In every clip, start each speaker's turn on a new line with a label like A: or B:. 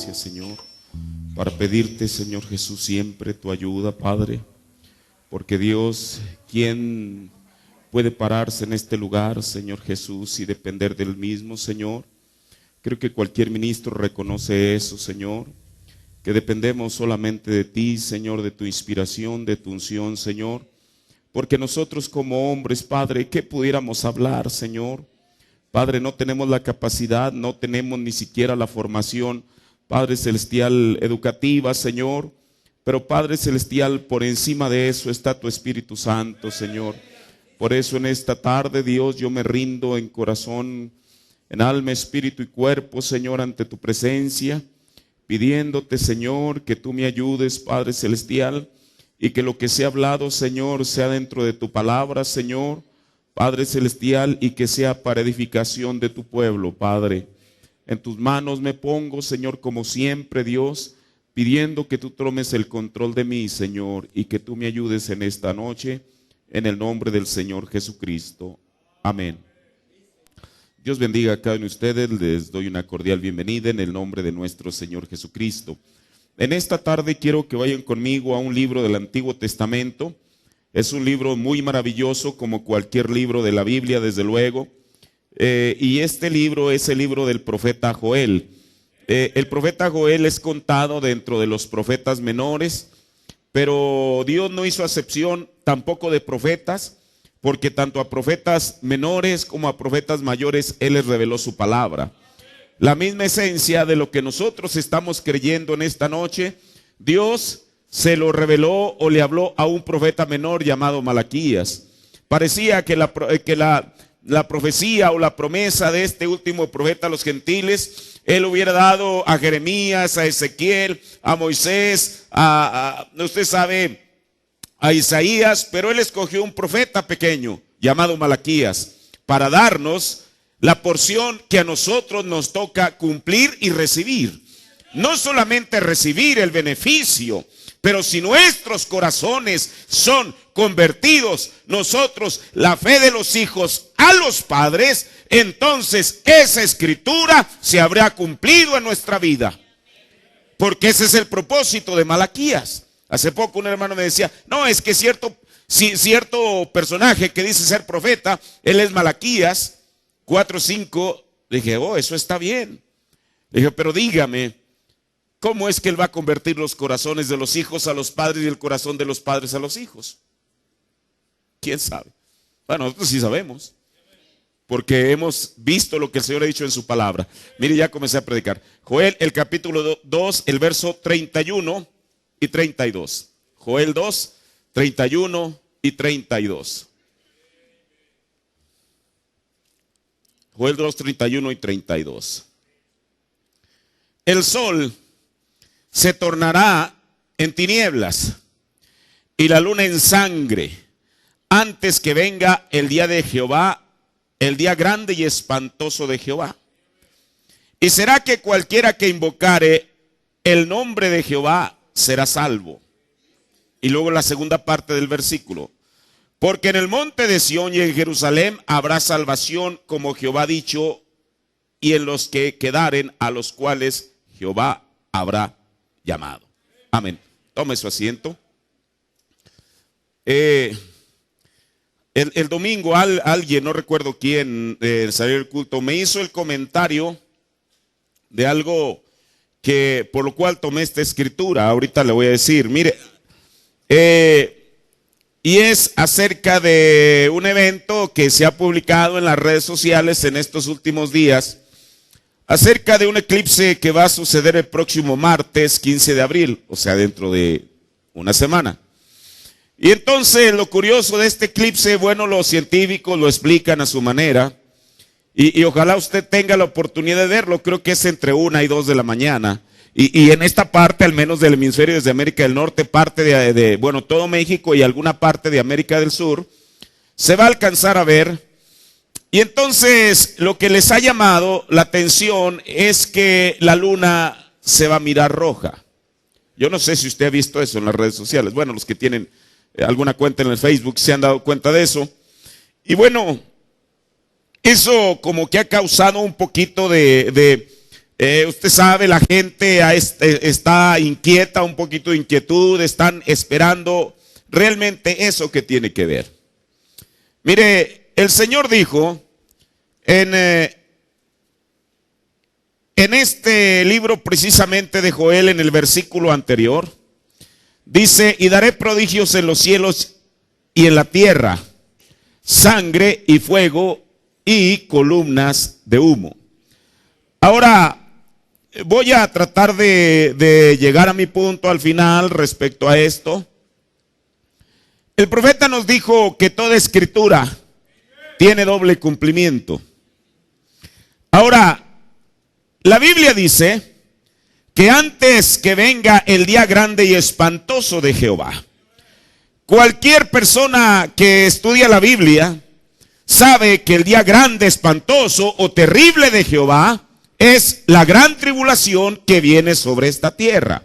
A: gracias, Señor, para pedirte, Señor Jesús, siempre tu ayuda, Padre, porque Dios, ¿quién puede pararse en este lugar, Señor Jesús, y depender del mismo, Señor? Creo que cualquier ministro reconoce eso, Señor, que dependemos solamente de ti, Señor, de tu inspiración, de tu unción, Señor, porque nosotros como hombres, Padre, ¿qué pudiéramos hablar, Señor? Padre, no tenemos la capacidad, no tenemos ni siquiera la formación, Padre Celestial, educativa, Señor, pero Padre Celestial, por encima de eso está tu Espíritu Santo, Señor. Por eso en esta tarde, Dios, yo me rindo en corazón, en alma, espíritu y cuerpo, Señor, ante tu presencia, pidiéndote, Señor, que tú me ayudes, Padre Celestial, y que lo que sea hablado, Señor, sea dentro de tu palabra, Señor, Padre Celestial, y que sea para edificación de tu pueblo, Padre. En tus manos me pongo, Señor, como siempre, Dios, pidiendo que tú tomes el control de mí, Señor, y que tú me ayudes en esta noche, en el nombre del Señor Jesucristo. Amén. Dios bendiga a cada uno de ustedes, les doy una cordial bienvenida en el nombre de nuestro Señor Jesucristo. En esta tarde quiero que vayan conmigo a un libro del Antiguo Testamento. Es un libro muy maravilloso, como cualquier libro de la Biblia, desde luego. Y este libro es el libro del profeta Joel. El profeta Joel es contado dentro de los profetas menores, pero Dios no hizo acepción tampoco de profetas, porque tanto a profetas menores como a profetas mayores Él les reveló su palabra. La misma esencia de lo que nosotros estamos creyendo en esta noche, Dios se lo reveló o le habló a un profeta menor llamado Malaquías. Parecía que la profecía o la promesa de este último profeta a los gentiles, Él hubiera dado a Jeremías, a Ezequiel, a Moisés, usted sabe, a Isaías, pero Él escogió un profeta pequeño llamado Malaquías para darnos la porción que a nosotros nos toca cumplir y recibir. No solamente recibir el beneficio, pero si nuestros corazones son convertidos, nosotros, la fe de los hijos a los padres, entonces esa escritura se habrá cumplido en nuestra vida. Porque ese es el propósito de Malaquías. Hace poco un hermano me decía, no, es que cierto personaje que dice ser profeta, él es Malaquías 4:5. Le dije, oh, eso está bien. Le dije, pero dígame, ¿cómo es que Él va a convertir los corazones de los hijos a los padres y el corazón de los padres a los hijos? ¿Quién sabe? Bueno, nosotros sí sabemos, porque hemos visto lo que el Señor ha dicho en su palabra. Mire, ya comencé a predicar. Joel, el capítulo 2, el verso 31 y 32. Joel 2, 31 y 32. Joel 2, 31 y 32. El sol se tornará en tinieblas y la luna en sangre antes que venga el día de Jehová, el día grande y espantoso de Jehová. Y será que cualquiera que invocare el nombre de Jehová será salvo. Y luego la segunda parte del versículo. Porque en el monte de Sión y en Jerusalén habrá salvación, como Jehová ha dicho, y en los que quedaren, a los cuales Jehová habrá llamado. Amén. Tome su asiento. El domingo alguien, no recuerdo quién, salió del culto, me hizo el comentario de algo que por lo cual tomé esta escritura. Ahorita le voy a decir, mire, y es acerca de un evento que se ha publicado en las redes sociales en estos últimos días, acerca de un eclipse que va a suceder el próximo martes 15 de abril, o sea, dentro de una semana. Y entonces lo curioso de este eclipse, bueno, los científicos lo explican a su manera, y ojalá usted tenga la oportunidad de verlo. Creo que es entre 1 y 2 de la mañana. Y en esta parte, al menos del hemisferio desde América del Norte, parte de todo México y alguna parte de América del Sur, se va a alcanzar a ver. Y entonces lo que les ha llamado la atención es que la luna se va a mirar roja. Yo no sé si usted ha visto eso en las redes sociales. Bueno, los que tienen alguna cuenta en el Facebook se han dado cuenta de eso. Y bueno, eso como que ha causado un poquito de Usted sabe, la gente está inquieta, un poquito de inquietud, están esperando realmente eso que tiene que ver. Mire, el Señor dijo en este libro precisamente de Joel, en el versículo anterior, dice: y daré prodigios en los cielos y en la tierra, sangre y fuego y columnas de humo. Ahora, voy a tratar de llegar a mi punto al final respecto a esto. El profeta nos dijo que toda escritura tiene doble cumplimiento. Ahora, la Biblia dice que antes que venga el día grande y espantoso de Jehová, cualquier persona que estudia la Biblia sabe que el día grande, espantoso o terrible de Jehová es la gran tribulación que viene sobre esta tierra.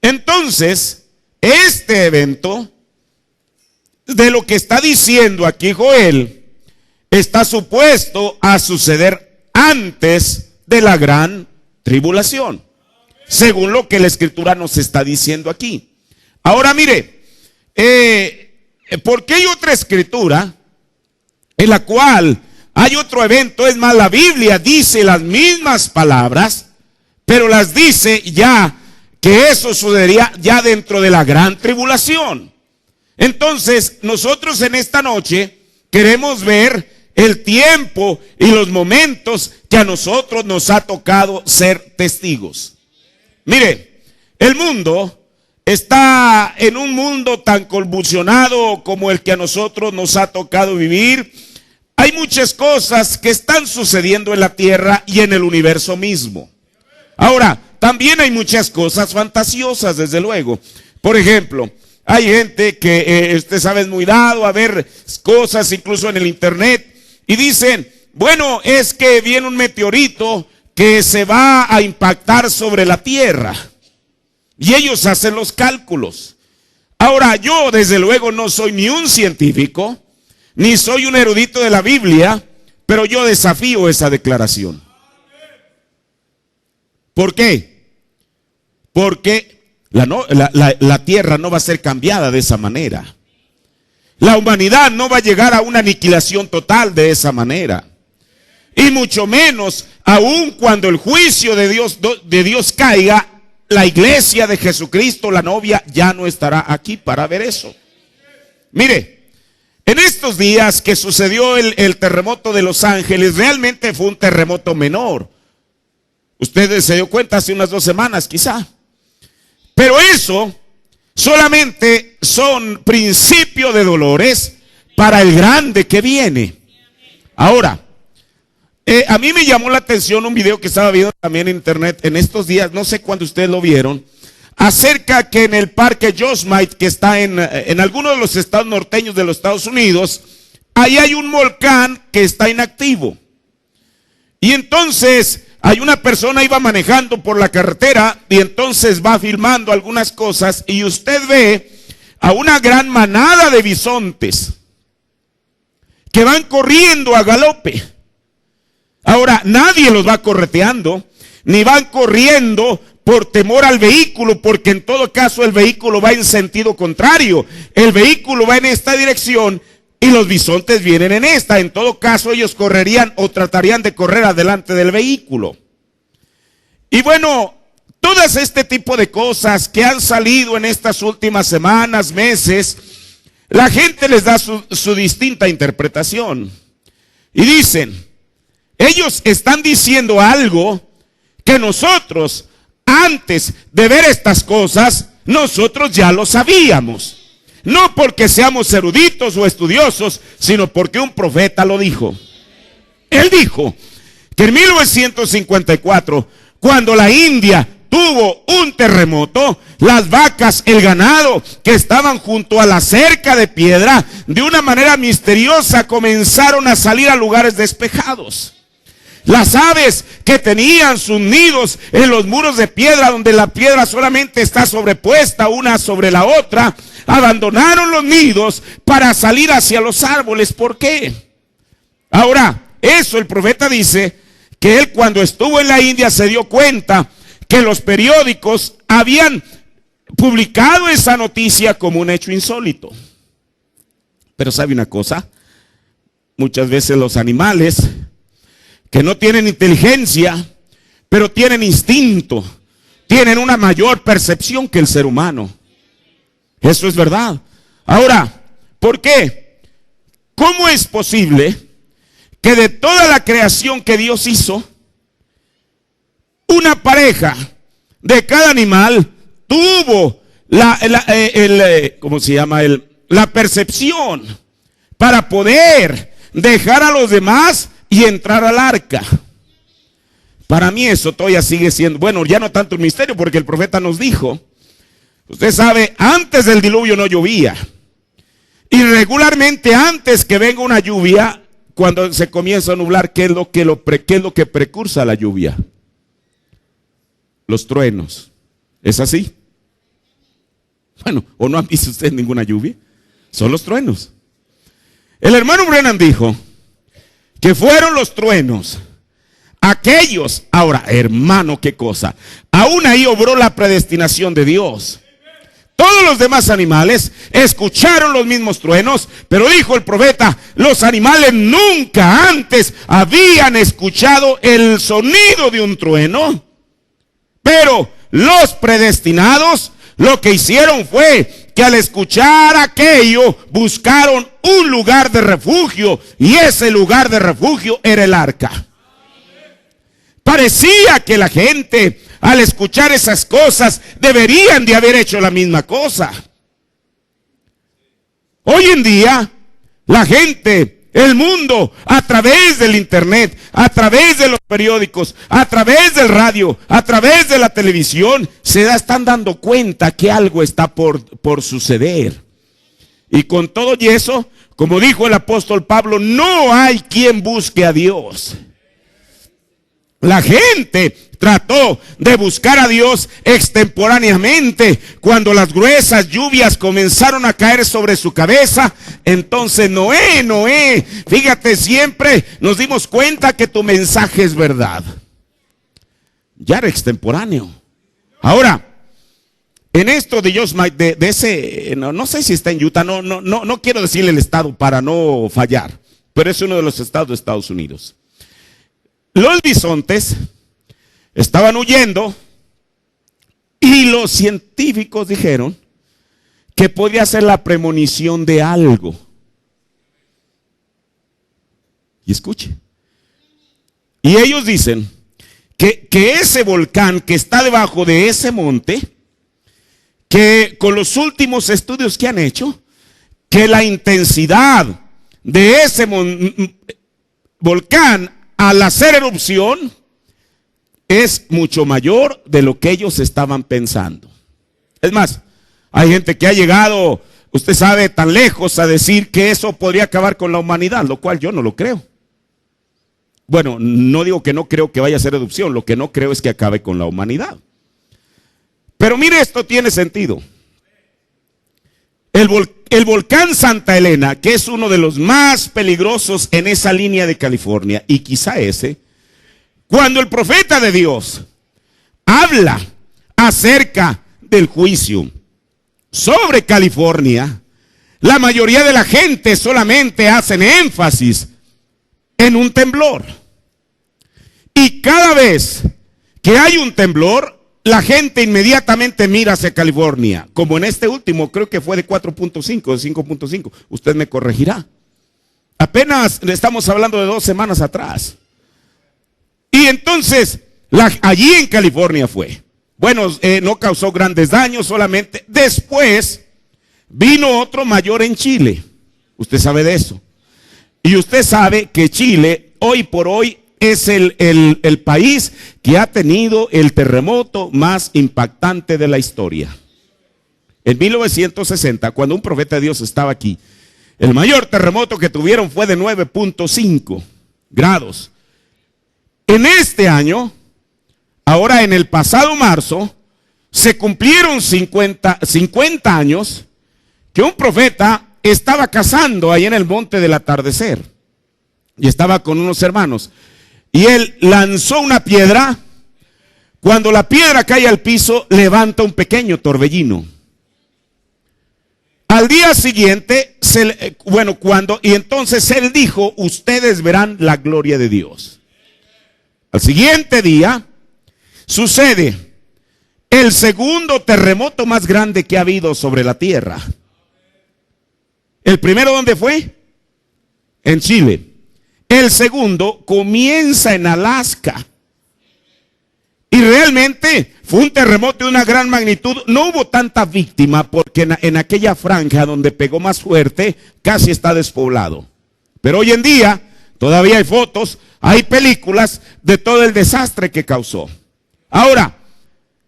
A: Entonces, este evento, de lo que está diciendo aquí Joel, está supuesto a suceder antes de la gran tribulación, según lo que la Escritura nos está diciendo aquí. Ahora mire, porque hay otra Escritura en la cual hay otro evento. Es más, la Biblia dice las mismas palabras, pero las dice ya que eso sucedería ya dentro de la gran tribulación. Entonces, nosotros en esta noche queremos ver el tiempo y los momentos que a nosotros nos ha tocado ser testigos. Mire, el mundo está en un mundo tan convulsionado como el que a nosotros nos ha tocado vivir. Hay muchas cosas que están sucediendo en la tierra y en el universo mismo. Ahora, también hay muchas cosas fantasiosas, desde luego. Por ejemplo, hay gente que, usted sabe, es muy dado a ver cosas incluso en el internet y dicen: bueno, es que viene un meteorito que se va a impactar sobre la tierra. Y ellos hacen los cálculos. Ahora, yo desde luego no soy ni un científico, ni soy un erudito de la Biblia, pero yo desafío esa declaración. ¿Por qué? Porque la tierra no va a ser cambiada de esa manera. La humanidad no va a llegar a una aniquilación total de esa manera. Y mucho menos, aun cuando el juicio de Dios caiga, la iglesia de Jesucristo, la novia, ya no estará aquí para ver eso. Mire, en estos días que sucedió el terremoto de Los Ángeles, realmente fue un terremoto menor. Ustedes se dio cuenta hace unas 2 semanas quizá. Pero eso solamente son principio de dolores para el grande que viene. Ahora, a mí me llamó la atención un video que estaba viendo también en internet en estos días, no sé cuándo ustedes lo vieron, acerca que en el parque Yosemite, que está en algunos de los estados norteños de los Estados Unidos, ahí hay un volcán que está inactivo. Y entonces hay una persona iba manejando por la carretera y entonces va filmando algunas cosas y usted ve a una gran manada de bisontes que van corriendo a galope. Ahora, nadie los va correteando, ni van corriendo por temor al vehículo, porque en todo caso el vehículo va en sentido contrario. El vehículo va en esta dirección y los bisontes vienen en esta. En todo caso ellos correrían o tratarían de correr adelante del vehículo. Y bueno, todas este tipo de cosas que han salido en estas últimas semanas, meses, la gente les da su distinta interpretación. Y dicen, ellos están diciendo algo que nosotros, antes de ver estas cosas, nosotros ya lo sabíamos. No porque seamos eruditos o estudiosos, sino porque un profeta lo dijo. Él dijo que en 1954, cuando la India tuvo un terremoto, las vacas, el ganado que estaban junto a la cerca de piedra, de una manera misteriosa comenzaron a salir a lugares despejados. Las aves que tenían sus nidos en los muros de piedra, donde la piedra solamente está sobrepuesta una sobre la otra, abandonaron los nidos para salir hacia los árboles. ¿Por qué? Ahora, eso el profeta dice que él cuando estuvo en la India se dio cuenta que los periódicos habían publicado esa noticia como un hecho insólito. Pero ¿sabe una cosa? Muchas veces los animales que no tienen inteligencia, pero tienen instinto, tienen una mayor percepción que el ser humano. Eso es verdad. Ahora, ¿por qué? ¿Cómo es posible que de toda la creación que Dios hizo, una pareja de cada animal tuvo la percepción para poder dejar a los demás y entrar al arca? Para mí eso todavía sigue siendo, bueno, ya no tanto un misterio, porque el profeta nos dijo, usted sabe, antes del diluvio no llovía, y regularmente antes que venga una lluvia, cuando se comienza a nublar, ¿qué es lo que precursa la lluvia? Los truenos. ¿Es así? Bueno, ¿o no han visto ustedes ninguna lluvia? Son los truenos. El hermano Brennan dijo que fueron los truenos aquellos. Ahora, hermano, qué cosa. Aún ahí obró la predestinación de Dios. Todos los demás animales escucharon los mismos truenos, pero dijo el profeta, los animales nunca antes habían escuchado el sonido de un trueno. Pero los predestinados lo que hicieron fue que al escuchar aquello buscaron un lugar de refugio, y ese lugar de refugio era el arca. Parecía que la gente al escuchar esas cosas deberían de haber hecho la misma cosa. Hoy en día la gente, el mundo, a través del internet, a través de los periódicos, a través del radio, a través de la televisión, están dando cuenta que algo está por suceder. Y con todo y eso, como dijo el apóstol Pablo, no hay quien busque a Dios. La gente trató de buscar a Dios extemporáneamente. Cuando las gruesas lluvias comenzaron a caer sobre su cabeza, entonces Noé, fíjate, siempre nos dimos cuenta que tu mensaje es verdad. Ya era extemporáneo. Ahora, en esto de Yosemite, de ese, no sé si está en Utah, no quiero decirle el estado para no fallar, pero es uno de los estados de Estados Unidos. Los bisontes estaban huyendo y los científicos dijeron que podía ser la premonición de algo. Y escuche. Y ellos dicen que ese volcán que está debajo de ese monte, que con los últimos estudios que han hecho, que la intensidad de ese volcán al hacer erupción es mucho mayor de lo que ellos estaban pensando. Es más, hay gente que ha llegado, usted sabe, tan lejos a decir que eso podría acabar con la humanidad, lo cual yo no lo creo. Bueno, no digo que no creo que vaya a ser erupción, lo que no creo es que acabe con la humanidad. Pero mire, esto tiene sentido. El volcán Santa Elena, que es uno de los más peligrosos en esa línea de California, y quizá ese, cuando el profeta de Dios habla acerca del juicio sobre California, la mayoría de la gente solamente hacen énfasis en un temblor. Y cada vez que hay un temblor, la gente inmediatamente mira hacia California, como en este último, creo que fue de 4.5, de 5.5. Usted me corregirá. Apenas estamos hablando de 2 semanas atrás. Y entonces, allí en California fue. Bueno, no causó grandes daños, solamente. Después, vino otro mayor en Chile. Usted sabe de eso. Y usted sabe que Chile, hoy por hoy, es el país que ha tenido el terremoto más impactante de la historia. En 1960, cuando un profeta de Dios estaba aquí, el mayor terremoto que tuvieron fue de 9.5 grados. En este año, ahora en el pasado marzo, se cumplieron 50 años que un profeta estaba cazando ahí en el monte del Atardecer y estaba con unos hermanos. y él lanzó una piedra. Cuando la piedra cae al piso, levanta un pequeño torbellino. Al día siguiente, y entonces él dijo, ustedes verán la gloria de Dios. Al siguiente día, sucede el segundo terremoto más grande que ha habido sobre la tierra. El primero, ¿dónde fue? En Chile. El segundo comienza en Alaska. Y realmente fue un terremoto de una gran magnitud. No hubo tanta víctima porque en aquella franja donde pegó más fuerte casi está despoblado. Pero hoy en día todavía hay fotos, hay películas de todo el desastre que causó. Ahora,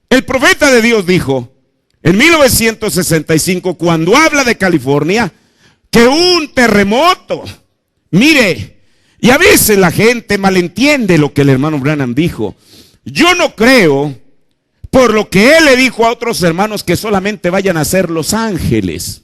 A: el profeta de Dios dijo en 1965, cuando habla de California, que un terremoto, mire, y a veces la gente malentiende lo que el hermano Branham dijo. Yo no creo, por lo que él le dijo a otros hermanos, que solamente vayan a ser Los Ángeles.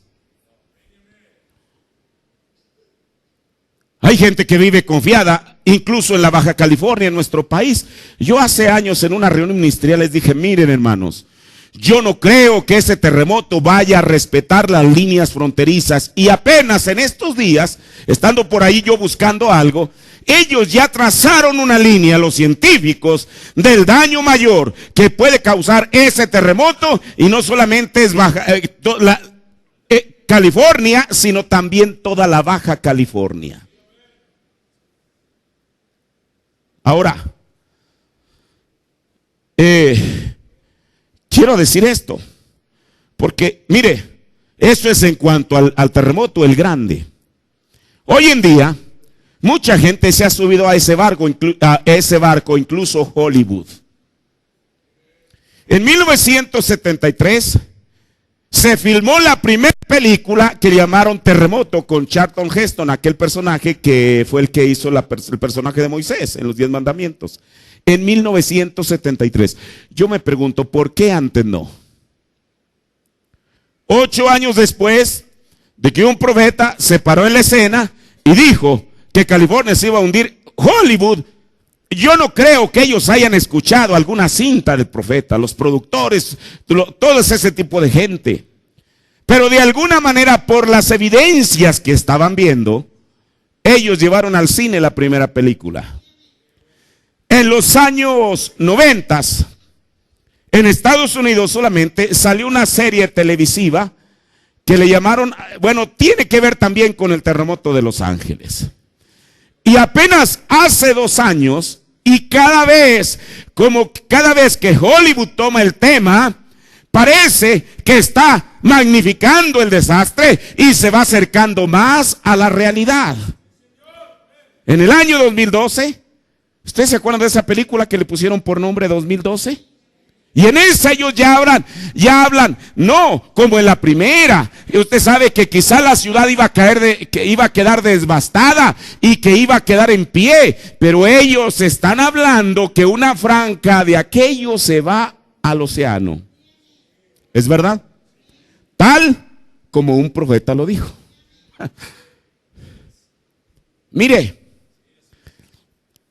A: Hay gente que vive confiada, incluso en la Baja California, en nuestro país. Yo hace años en una reunión ministerial les dije, miren hermanos, yo no creo que ese terremoto vaya a respetar las líneas fronterizas. Y apenas en estos días, estando por ahí yo buscando algo, ellos ya trazaron una línea, los científicos, del daño mayor que puede causar ese terremoto. Y no solamente es California, sino también toda la Baja California. Ahora, quiero decir esto, porque mire, eso es en cuanto al terremoto, el grande. Hoy en día, mucha gente se ha subido a ese barco, incluso Hollywood. En 1973 se filmó la primera película que llamaron Terremoto con Charlton Heston, aquel personaje que fue el que hizo el personaje de Moisés en los 10 mandamientos. En 1973. Yo me pregunto, ¿por qué antes no? 8 años después de que un profeta se paró en la escena y dijo que California se iba a hundir, Hollywood, yo no creo que ellos hayan escuchado alguna cinta del profeta, los productores, todo ese tipo de gente. Pero de alguna manera, por las evidencias que estaban viendo, ellos llevaron al cine la primera película. En los años 90, en Estados Unidos solamente salió una serie televisiva que le llamaron, tiene que ver también con el terremoto de Los Ángeles. Y apenas hace 2 años, y cada vez que Hollywood toma el tema, parece que está magnificando el desastre y se va acercando más a la realidad. En el año 2012, ¿ustedes se acuerdan de esa película que le pusieron por nombre 2012? Y en esa ellos ya hablan, no como en la primera. Y usted sabe que quizá la ciudad iba a quedar devastada y que iba a quedar en pie. Pero ellos están hablando que una franja de aquello se va al océano. ¿Es verdad? Tal como un profeta lo dijo. Mire.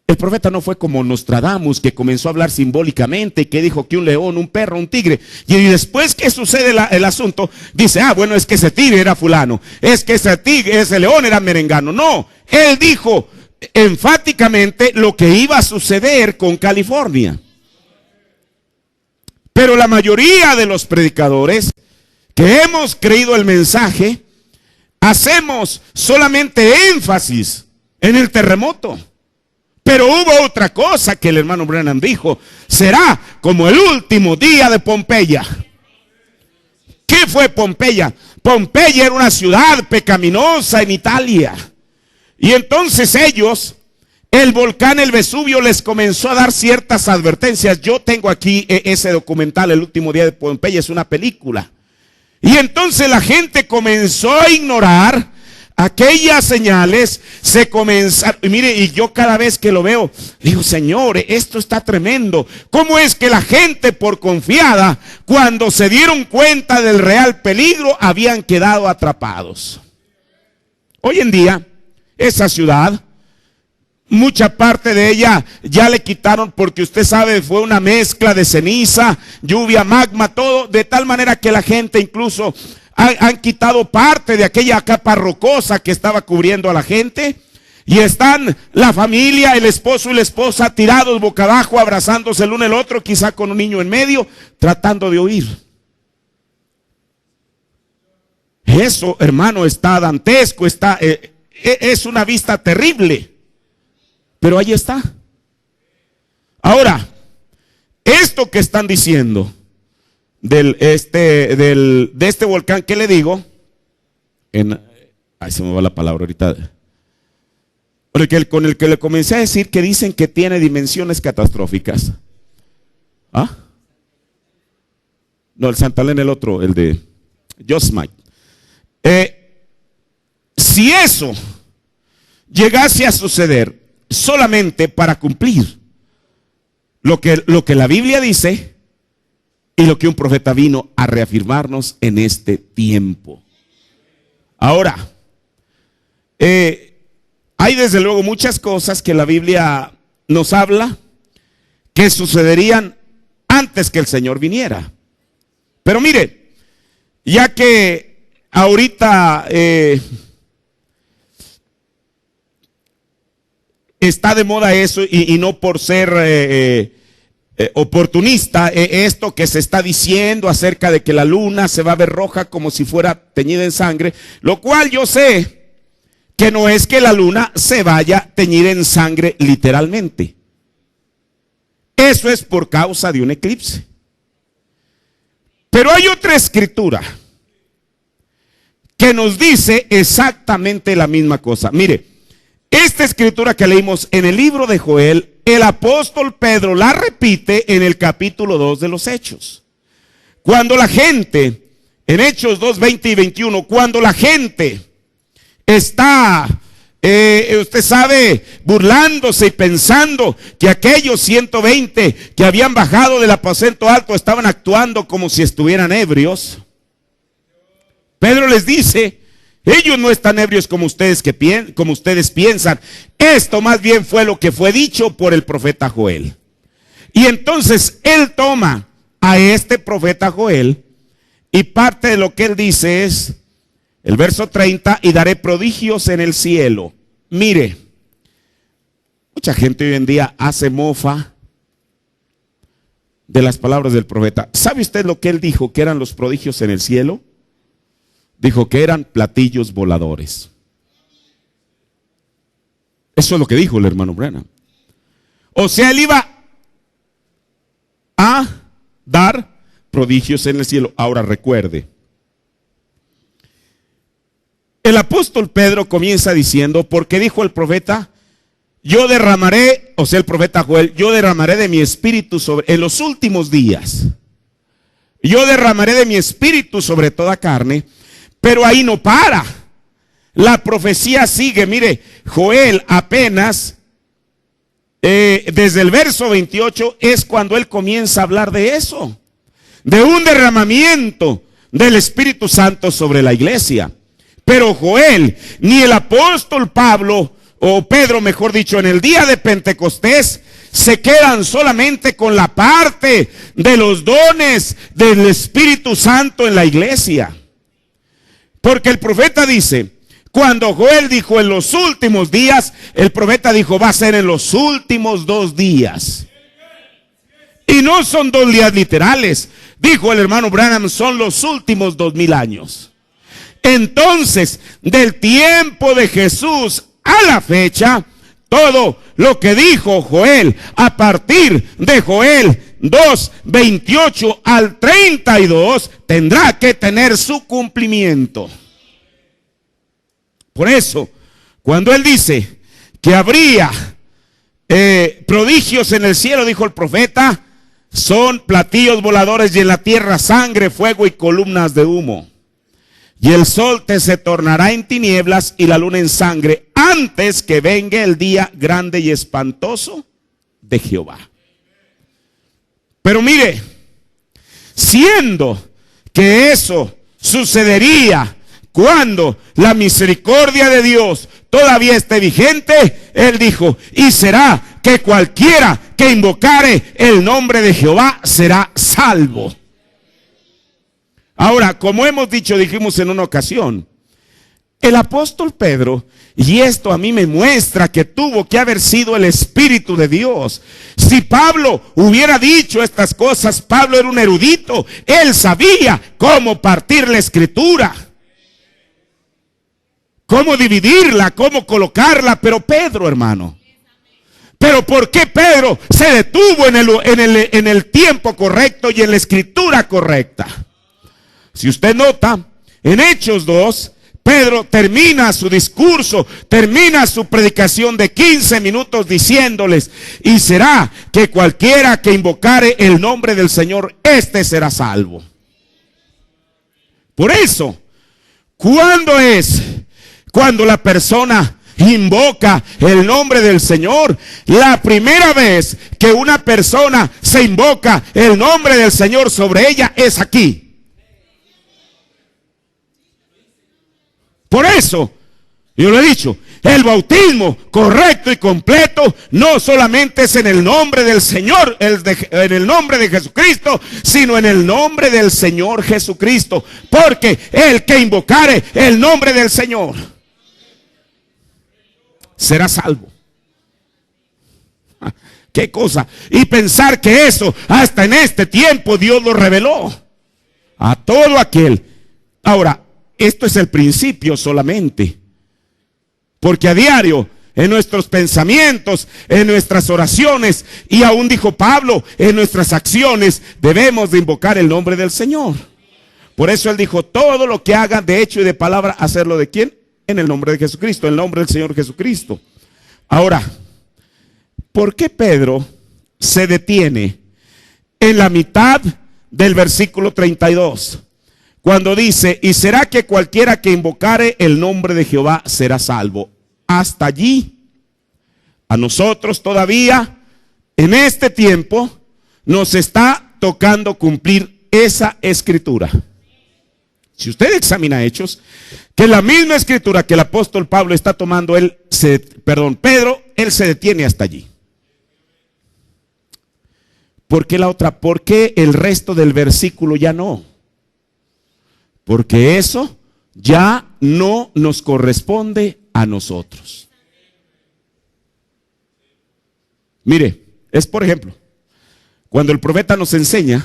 A: El profeta no fue como Nostradamus, que comenzó a hablar simbólicamente, que dijo que un león, un perro, un tigre. Y después que sucede el asunto, dice, es que ese tigre era fulano, es que ese león era merengano. No, él dijo enfáticamente lo que iba a suceder con California. Pero la mayoría de los predicadores que hemos creído el mensaje, hacemos solamente énfasis en el terremoto. Pero hubo otra cosa que el hermano Branham dijo, será como el último día de Pompeya. ¿Qué fue Pompeya? Pompeya era una ciudad pecaminosa en Italia. Y entonces el volcán, el Vesubio, les comenzó a dar ciertas advertencias. Yo tengo aquí ese documental, El último día de Pompeya, es una película. Y entonces la gente comenzó a ignorar aquellas señales, se comenzaron. Y mire, y yo cada vez que lo veo, digo, Señor, esto está tremendo. ¿Cómo es que la gente, por confiada, cuando se dieron cuenta del real peligro, habían quedado atrapados? Hoy en día, esa ciudad, mucha parte de ella ya le quitaron, porque usted sabe, fue una mezcla de ceniza, lluvia, magma, todo, de tal manera que la gente incluso han quitado parte de aquella capa rocosa que estaba cubriendo a la gente. Y están la familia, el esposo y la esposa tirados boca abajo, abrazándose el uno el otro, quizá con un niño en medio, tratando de huir. Eso, hermano, está dantesco, es una vista terrible. Pero ahí está. Ahora, esto que están diciendo de este volcán que le digo, se me va la palabra ahorita. Con el que le comencé a decir que dicen que tiene dimensiones catastróficas. ¿Ah? No, el Santa Elena, el otro, el de Yosemite. Si eso llegase a suceder solamente para cumplir lo que la Biblia dice y lo que un profeta vino a reafirmarnos en este tiempo. Ahora, hay desde luego muchas cosas que la Biblia nos habla que sucederían antes que el Señor viniera. Pero mire, ya que ahorita está de moda eso, y no por ser oportunista, esto que se está diciendo acerca de que la luna se va a ver roja como si fuera teñida en sangre, lo cual yo sé que no es que la luna se vaya a teñir en sangre literalmente. Eso es por causa de un eclipse. Pero hay otra escritura que nos dice exactamente la misma cosa. Mire, esta escritura que leímos en el libro de Joel, el apóstol Pedro la repite en el capítulo 2 de los Hechos. Cuando la gente, en Hechos 2, 20 y 21, cuando la gente está, usted sabe, burlándose y pensando que aquellos 120 que habían bajado del aposento alto estaban actuando como si estuvieran ebrios, Pedro les dice: ellos no están ebrios como ustedes piensan. Esto más bien fue lo que fue dicho por el profeta Joel. Y entonces él toma a este profeta Joel, y parte de lo que él dice es el verso 30: y daré prodigios en el cielo. Mire, mucha gente hoy en día hace mofa de las palabras del profeta. ¿Sabe usted lo que él dijo que eran los prodigios en el cielo? Dijo que eran platillos voladores. Eso es lo que dijo el hermano Branham. O sea, él iba a dar prodigios en el cielo. Ahora recuerde, el apóstol Pedro comienza diciendo, porque dijo el profeta: yo derramaré, o sea el profeta Joel, yo derramaré de mi espíritu en los últimos días. Yo derramaré de mi espíritu sobre toda carne. Pero ahí no para. La profecía sigue. Mire, Joel apenas, desde el verso 28, es cuando él comienza a hablar de eso. De un derramamiento del Espíritu Santo sobre la iglesia. Pero Joel, ni el apóstol Pablo, o Pedro mejor dicho, en el día de Pentecostés, se quedan solamente con la parte de los dones del Espíritu Santo en la iglesia. Porque el profeta dice, cuando Joel dijo en los últimos días, el profeta dijo va a ser en los últimos 2 días. Y no son 2 días literales, dijo el hermano Branham, son los últimos 2000 años. Entonces, del tiempo de Jesús a la fecha, todo lo que dijo Joel a partir de Joel 2, 28 al 32 tendrá que tener su cumplimiento. Por eso, cuando él dice que habría prodigios en el cielo, dijo el profeta, son platillos voladores, y en la tierra sangre, fuego y columnas de humo. Y el sol se tornará en tinieblas y la luna en sangre, antes que venga el día grande y espantoso de Jehová. Pero mire, siendo que eso sucedería cuando la misericordia de Dios todavía esté vigente, él dijo, y será que cualquiera que invocare el nombre de Jehová será salvo. Ahora, como hemos dicho, dijimos en una ocasión, el apóstol Pedro, y esto a mí me muestra que tuvo que haber sido el Espíritu de Dios. Si Pablo hubiera dicho estas cosas, Pablo era un erudito, él sabía cómo partir la Escritura, cómo dividirla, cómo colocarla, pero Pedro, hermano, pero ¿por qué Pedro se detuvo en el tiempo correcto y en la escritura correcta? Si usted nota, en Hechos 2, Pedro termina su discurso, termina su predicación de 15 minutos diciéndoles, y será que cualquiera que invocare el nombre del Señor, éste será salvo. Por eso, cuando la persona invoca el nombre del Señor, la primera vez que una persona se invoca el nombre del Señor sobre ella es aquí. Por eso, yo lo he dicho, el bautismo correcto y completo no solamente es en el nombre del Señor, en el nombre de Jesucristo, sino en el nombre del Señor Jesucristo. Porque el que invocare el nombre del Señor será salvo. ¿Qué cosa? Y pensar que eso hasta en este tiempo Dios lo reveló a todo aquel. Ahora, esto es el principio solamente, porque a diario en nuestros pensamientos, en nuestras oraciones, y aún dijo Pablo, en nuestras acciones debemos de invocar el nombre del Señor. Por eso él dijo, todo lo que hagan de hecho y de palabra, hacerlo ¿de quién? En el nombre de Jesucristo, en el nombre del Señor Jesucristo. Ahora, ¿por qué Pedro se detiene en la mitad del versículo 32? Cuando dice, y será que cualquiera que invocare el nombre de Jehová será salvo. Hasta allí, a nosotros todavía, en este tiempo, nos está tocando cumplir esa escritura. Si usted examina Hechos, que la misma escritura que el apóstol Pablo está tomando, Pedro, él se detiene hasta allí. ¿Por qué la otra? ¿Por qué el resto del versículo ya no? Porque eso ya no nos corresponde a nosotros. Mire, es por ejemplo, cuando el profeta nos enseña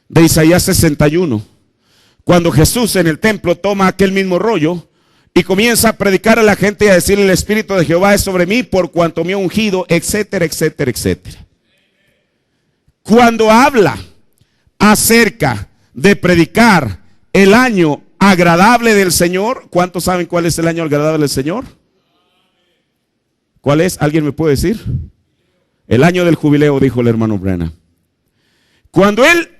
A: de Isaías 61, cuando Jesús en el templo toma aquel mismo rollo y comienza a predicar a la gente y a decirle, el Espíritu de Jehová es sobre mí por cuanto me ha ungido, etcétera, etcétera, etcétera. Cuando habla acerca de predicar el año agradable del Señor, ¿cuántos saben cuál es el año agradable del Señor? ¿Cuál es? ¿Alguien me puede decir? El año del jubileo, dijo el hermano Brennan. Cuando él,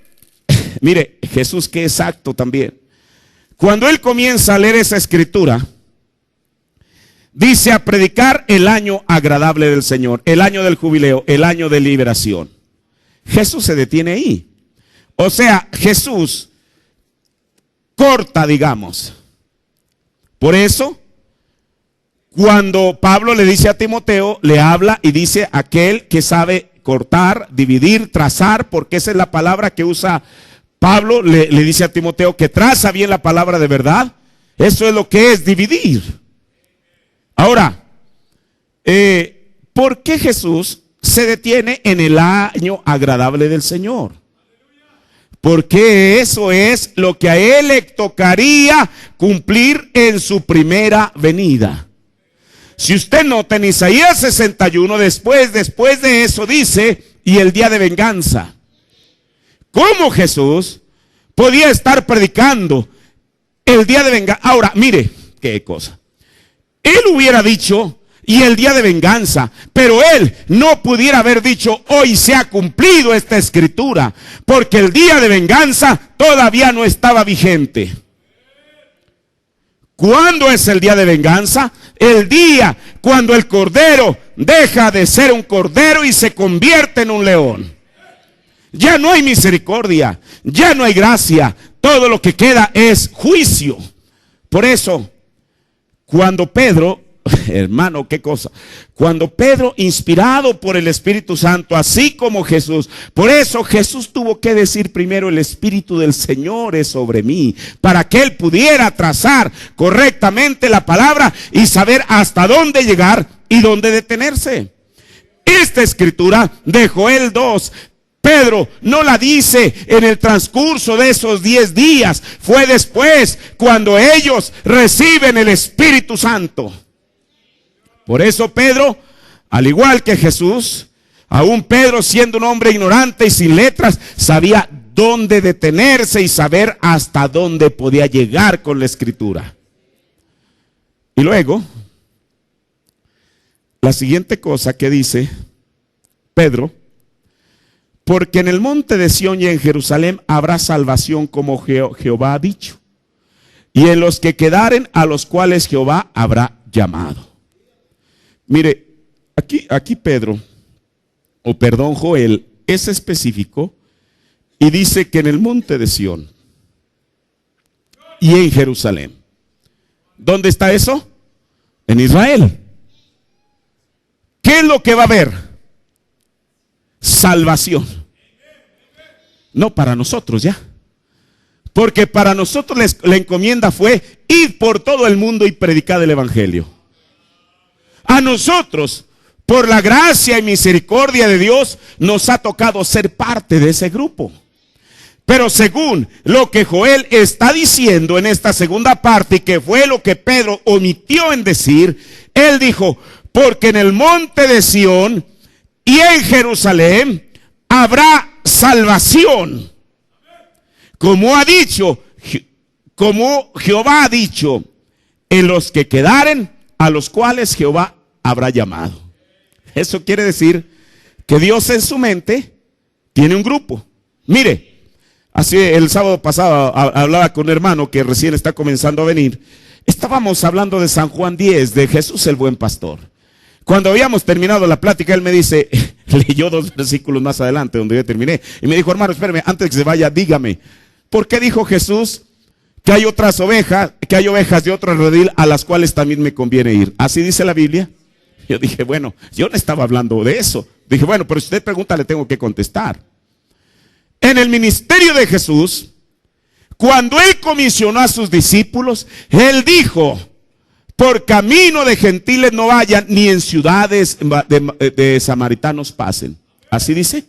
A: mire, Jesús qué exacto también. Cuando él comienza a leer esa escritura, dice a predicar el año agradable del Señor, el año del jubileo, el año de liberación. Jesús se detiene ahí. O sea, Jesús corta, digamos. Por eso, cuando Pablo le dice a Timoteo, le habla y dice aquel que sabe cortar, dividir, trazar, porque esa es la palabra que usa Pablo, le dice a Timoteo que traza bien la palabra de verdad. Eso es lo que es dividir. Ahora, ¿por qué Jesús se detiene en el año agradable del Señor? Porque eso es lo que a él le tocaría cumplir en su primera venida. Si usted nota en Isaías 61, después de eso dice, y el día de venganza. ¿Cómo Jesús podía estar predicando el día de venganza? Ahora, mire, qué cosa. Él hubiera dicho, y el día de venganza, pero él no pudiera haber dicho, hoy se ha cumplido esta escritura, porque el día de venganza todavía no estaba vigente. ¿Cuándo es el día de venganza? El día cuando el cordero deja de ser un cordero y se convierte en un león. Ya no hay misericordia, ya no hay gracia, todo lo que queda es juicio. Por eso, cuando Pedro hermano, qué cosa. Cuando Pedro, inspirado por el Espíritu Santo, así como Jesús, por eso Jesús tuvo que decir primero: el Espíritu del Señor es sobre mí, para que él pudiera trazar correctamente la palabra y saber hasta dónde llegar y dónde detenerse. Esta escritura de Joel 2, Pedro no la dice en el transcurso de esos 10 días, fue después, cuando ellos reciben el Espíritu Santo. Por eso Pedro, al igual que Jesús, aún Pedro, siendo un hombre ignorante y sin letras, sabía dónde detenerse y saber hasta dónde podía llegar con la escritura. Y luego, la siguiente cosa que dice Pedro: porque en el monte de Sión y en Jerusalén habrá salvación, como Jehová ha dicho, y en los que quedaren, a los cuales Jehová habrá llamado. Mire, aquí Pedro, Joel, es específico y dice que en el monte de Sión y en Jerusalén. ¿Dónde está eso? En Israel. ¿Qué es lo que va a haber? Salvación. No para nosotros ya. Porque para nosotros la encomienda fue: ir por todo el mundo y predicar el evangelio. A nosotros, por la gracia y misericordia de Dios, nos ha tocado ser parte de ese grupo. Pero según lo que Joel está diciendo en esta segunda parte, y que fue lo que Pedro omitió en decir, él dijo: porque en el monte de Sión y en Jerusalén habrá salvación, como ha dicho, como Jehová ha dicho, en los que quedaren, a los cuales Jehová habrá llamado. Eso quiere decir que Dios en su mente tiene un grupo. Mire, así el sábado pasado hablaba con un hermano que recién está comenzando a venir. Estábamos hablando de San Juan 10, de Jesús el buen pastor. Cuando habíamos terminado la plática, él me dice, leyó 2 versículos más adelante donde yo terminé, y me dijo: hermano, espérame, antes de que se vaya, dígame, ¿por qué dijo Jesús que hay otras ovejas, que hay ovejas de otro redil a las cuales también me conviene ir? ¿Así dice la Biblia? Yo dije, bueno, yo no estaba hablando de eso. Dije, bueno, pero si usted pregunta, le tengo que contestar. En el ministerio de Jesús, cuando él comisionó a sus discípulos, él dijo: por camino de gentiles no vayan, ni en ciudades de samaritanos pasen. ¿Así dice?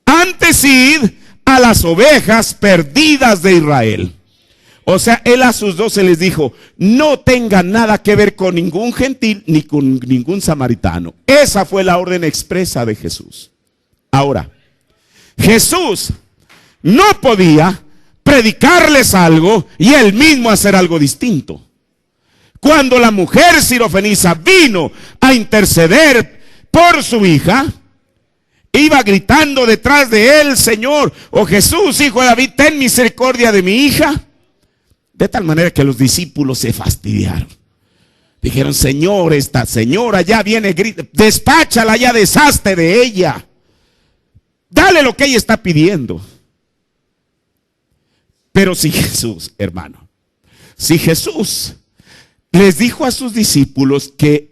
A: Antes id a las ovejas perdidas de Israel. O sea, él a sus 12 les dijo: no tengan nada que ver con ningún gentil ni con ningún samaritano. Esa fue la orden expresa de Jesús. Ahora, Jesús no podía predicarles algo y él mismo hacer algo distinto. Cuando la mujer sirofenisa vino a interceder por su hija, iba gritando detrás de él: Señor, o Jesús, hijo de David, ten misericordia de mi hija. De tal manera que los discípulos se fastidiaron. Dijeron: Señor, esta señora ya viene, despáchala, ya deshazte de ella. Dale lo que ella está pidiendo. Pero si Jesús, hermano, si Jesús les dijo a sus discípulos que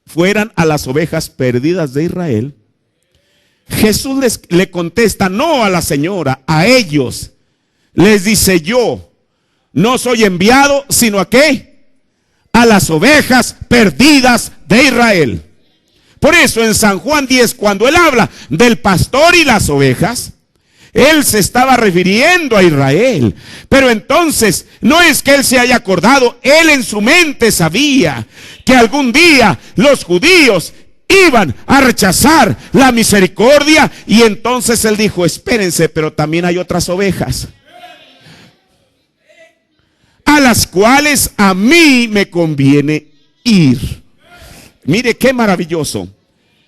A: fueran a las ovejas perdidas de Israel, Jesús le contesta no a la señora, a ellos. Les dice: yo no soy enviado, sino a ¿qué? A las ovejas perdidas de Israel. Por eso en San Juan 10, cuando él habla del pastor y las ovejas, él se estaba refiriendo a Israel. Pero entonces no es que él se haya acordado, él en su mente sabía que algún día los judíos iban a rechazar la misericordia, y entonces él dijo: espérense, pero también hay otras ovejas a las cuales a mí me conviene ir. Mire qué maravilloso.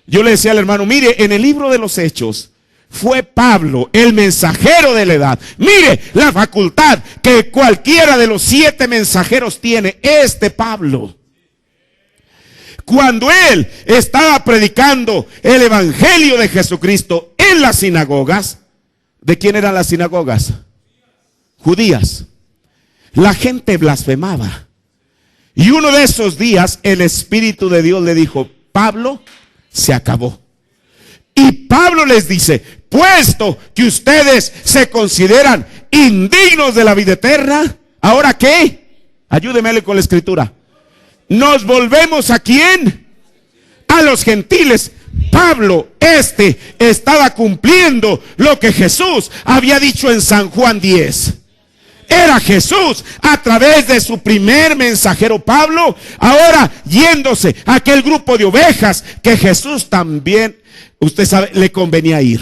A: Yo le decía al hermano: mire, en el libro de los Hechos fue Pablo, el mensajero de la edad. Mire la facultad que cualquiera de los 7 mensajeros tiene este Pablo. Cuando él estaba predicando el evangelio de Jesucristo en las sinagogas, ¿de quién eran las sinagogas? Judías. La gente blasfemaba. Y uno de esos días el Espíritu de Dios le dijo: Pablo, se acabó. Y Pablo les dice: puesto que ustedes se consideran indignos de la vida eterna, ¿ahora qué? Ayúdeme con la escritura. ¿Nos volvemos a quién? A los gentiles. Pablo estaba cumpliendo lo que Jesús había dicho en San Juan 10. Era Jesús a través de su primer mensajero Pablo, ahora yéndose a aquel grupo de ovejas que Jesús también, usted sabe, le convenía ir.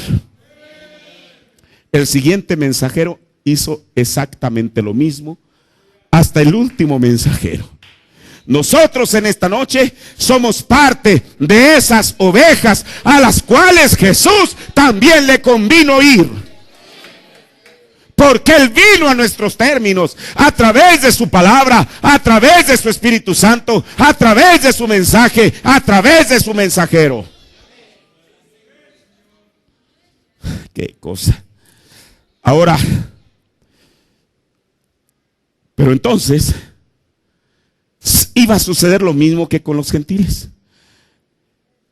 A: El siguiente mensajero hizo exactamente lo mismo hasta el último mensajero. Nosotros en esta noche somos parte de esas ovejas a las cuales Jesús también le convino ir. Porque Él vino a nuestros términos, a través de su palabra, a través de su Espíritu Santo, a través de su mensaje, a través de su mensajero. Qué cosa. Ahora, pero entonces iba a suceder lo mismo que con los gentiles.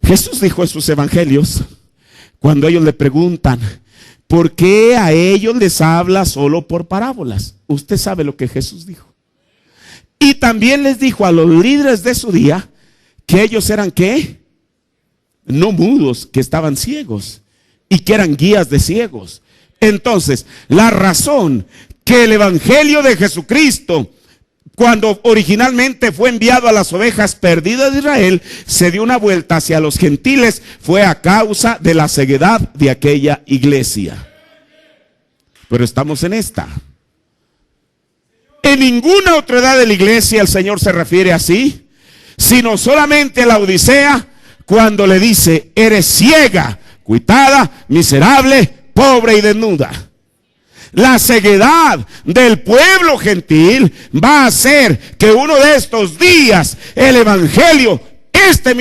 A: Jesús dijo en sus evangelios, cuando ellos le preguntan: ¿por qué a ellos les habla solo por parábolas? Usted sabe lo que Jesús dijo. Y también les dijo a los líderes de su día que ellos eran ¿qué? No mudos, que estaban ciegos y que eran guías de ciegos. Entonces, la razón que el evangelio de Jesucristo, cuando originalmente fue enviado a las ovejas perdidas de Israel, se dio una vuelta hacia los gentiles, fue a causa de la ceguedad de aquella iglesia. Pero estamos en esta. En ninguna otra edad de la iglesia el Señor se refiere así, sino solamente a la Odisea, cuando le dice: eres ciega, cuitada, miserable, pobre y desnuda. La ceguedad del pueblo gentil va a hacer que uno de estos días el evangelio, este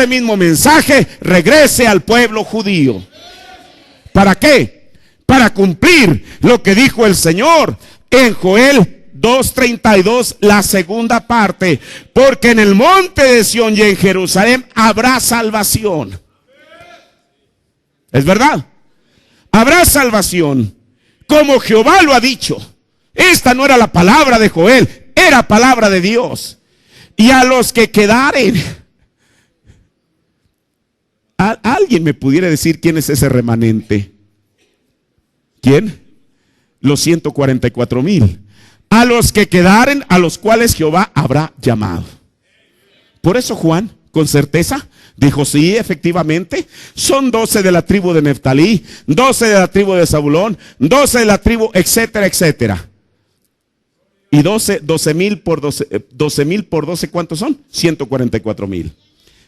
A: mismo mensaje regrese al pueblo judío. ¿Para qué? Para cumplir lo que dijo el Señor en Joel 2:32, la segunda parte: porque en el monte de Sión y en Jerusalén habrá salvación. ¿Es verdad? Habrá salvación, como Jehová lo ha dicho. Esta no era la palabra de Joel, era palabra de Dios. Y a los que quedaren, ¿alguien me pudiera decir quién es ese remanente? ¿Quién? Los 144,000. A los que quedaren, a los cuales Jehová habrá llamado. Por eso Juan, con certeza, dijo: sí, efectivamente, son 12 de la tribu de Neftalí, 12 de la tribu de Zabulón, 12 de la tribu, etcétera, etcétera. Y 12,000 por 12, ¿cuántos son? 144,000.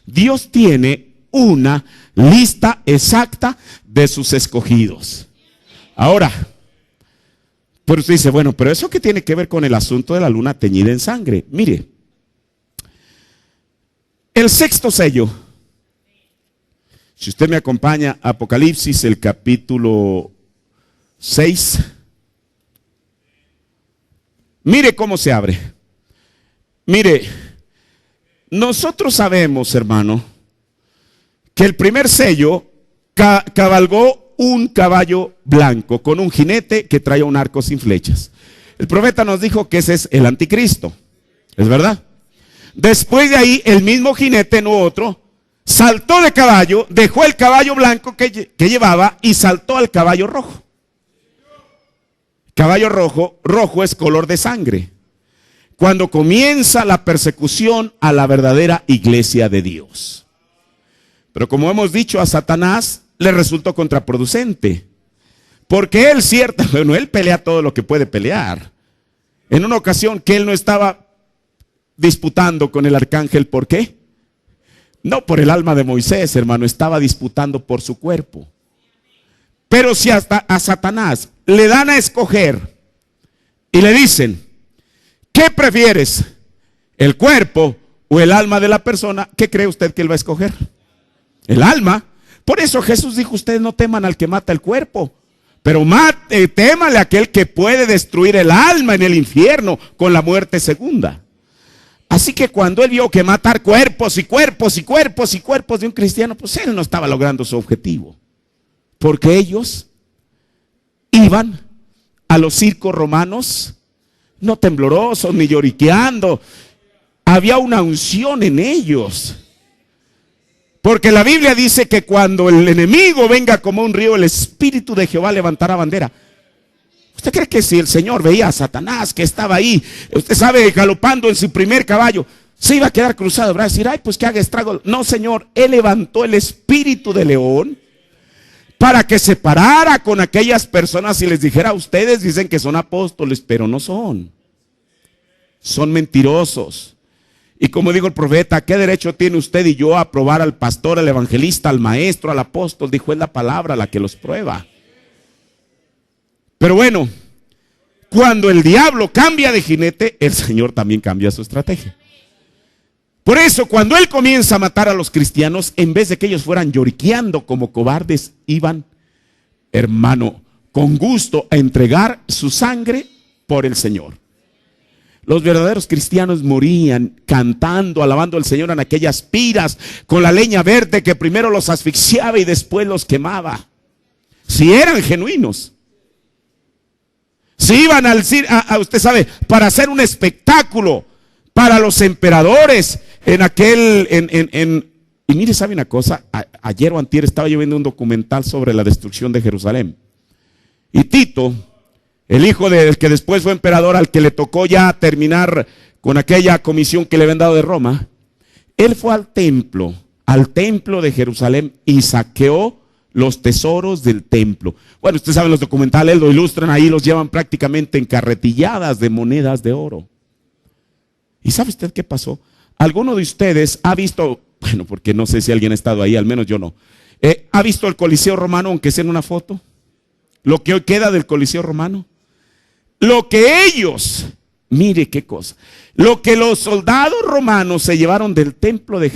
A: Dios tiene una lista exacta de sus escogidos. Ahora, pero usted dice: bueno, pero ¿eso qué tiene que ver con el asunto de la luna teñida en sangre? Mire, el sexto sello, si usted me acompaña a Apocalipsis, el capítulo 6, mire cómo se abre. Mire, nosotros sabemos, hermano, que el primer sello cabalgó un caballo blanco con un jinete que traía un arco sin flechas. El profeta nos dijo que ese es el anticristo, ¿es verdad? Después de ahí, el mismo jinete, no otro, saltó de caballo, dejó el caballo blanco que llevaba y saltó al caballo rojo. Caballo rojo es color de sangre. Cuando comienza la persecución a la verdadera iglesia de Dios. Pero como hemos dicho, a Satanás le resultó contraproducente. Porque él pelea todo lo que puede pelear. En una ocasión que él no estaba disputando con el arcángel, ¿por qué? No por el alma de Moisés, hermano, estaba disputando por su cuerpo. Pero si hasta a Satanás le dan a escoger y le dicen: ¿qué prefieres? ¿El cuerpo o el alma de la persona? ¿Qué cree usted que él va a escoger? El alma. Por eso Jesús dijo: ustedes no teman al que mata el cuerpo, pero témale a aquel que puede destruir el alma en el infierno con la muerte segunda. Así que cuando él vio que matar cuerpos y cuerpos y cuerpos y cuerpos de un cristiano, pues él no estaba logrando su objetivo. Porque ellos iban a los circos romanos, no temblorosos ni lloriqueando. Había una unción en ellos. Porque la Biblia dice que cuando el enemigo venga como un río, el Espíritu de Jehová levantará bandera. ¿Usted cree que si el Señor veía a Satanás que estaba ahí, usted sabe, galopando en su primer caballo, se iba a quedar cruzado de brazos y decir, ay, pues que haga estrago? No, Señor, Él levantó el espíritu de león para que se parara con aquellas personas y les dijera, ustedes dicen que son apóstoles, pero no son. Son mentirosos. Y como dijo el profeta, ¿qué derecho tiene usted y yo a probar al pastor, al evangelista, al maestro, al apóstol? Dijo, es la palabra la que los prueba. Pero bueno, cuando el diablo cambia de jinete, el Señor también cambia su estrategia. Por eso, cuando Él comienza a matar a los cristianos, en vez de que ellos fueran lloriqueando como cobardes, iban, hermano, con gusto a entregar su sangre por el Señor. Los verdaderos cristianos morían cantando, alabando al Señor en aquellas piras con la leña verde que primero los asfixiaba y después los quemaba. Si eran genuinos. Si iban al circo, usted sabe, para hacer un espectáculo para los emperadores en aquel, y mire, ¿sabe una cosa? Ayer o antier estaba yo viendo un documental sobre la destrucción de Jerusalén. Y Tito, el hijo del que después fue emperador, al que le tocó ya terminar con aquella comisión que le habían dado de Roma, él fue al templo de Jerusalén y saqueó los tesoros del templo. Bueno, ustedes saben, los documentales lo ilustran ahí, los llevan prácticamente en carretilladas de monedas de oro. ¿Y sabe usted qué pasó? ¿Alguno de ustedes ha visto, bueno, porque no sé si alguien ha estado ahí, al menos yo no, ha visto el Coliseo Romano, aunque sea en una foto? Lo que hoy queda del Coliseo Romano. Lo que ellos, mire qué cosa, lo que los soldados romanos se llevaron del templo de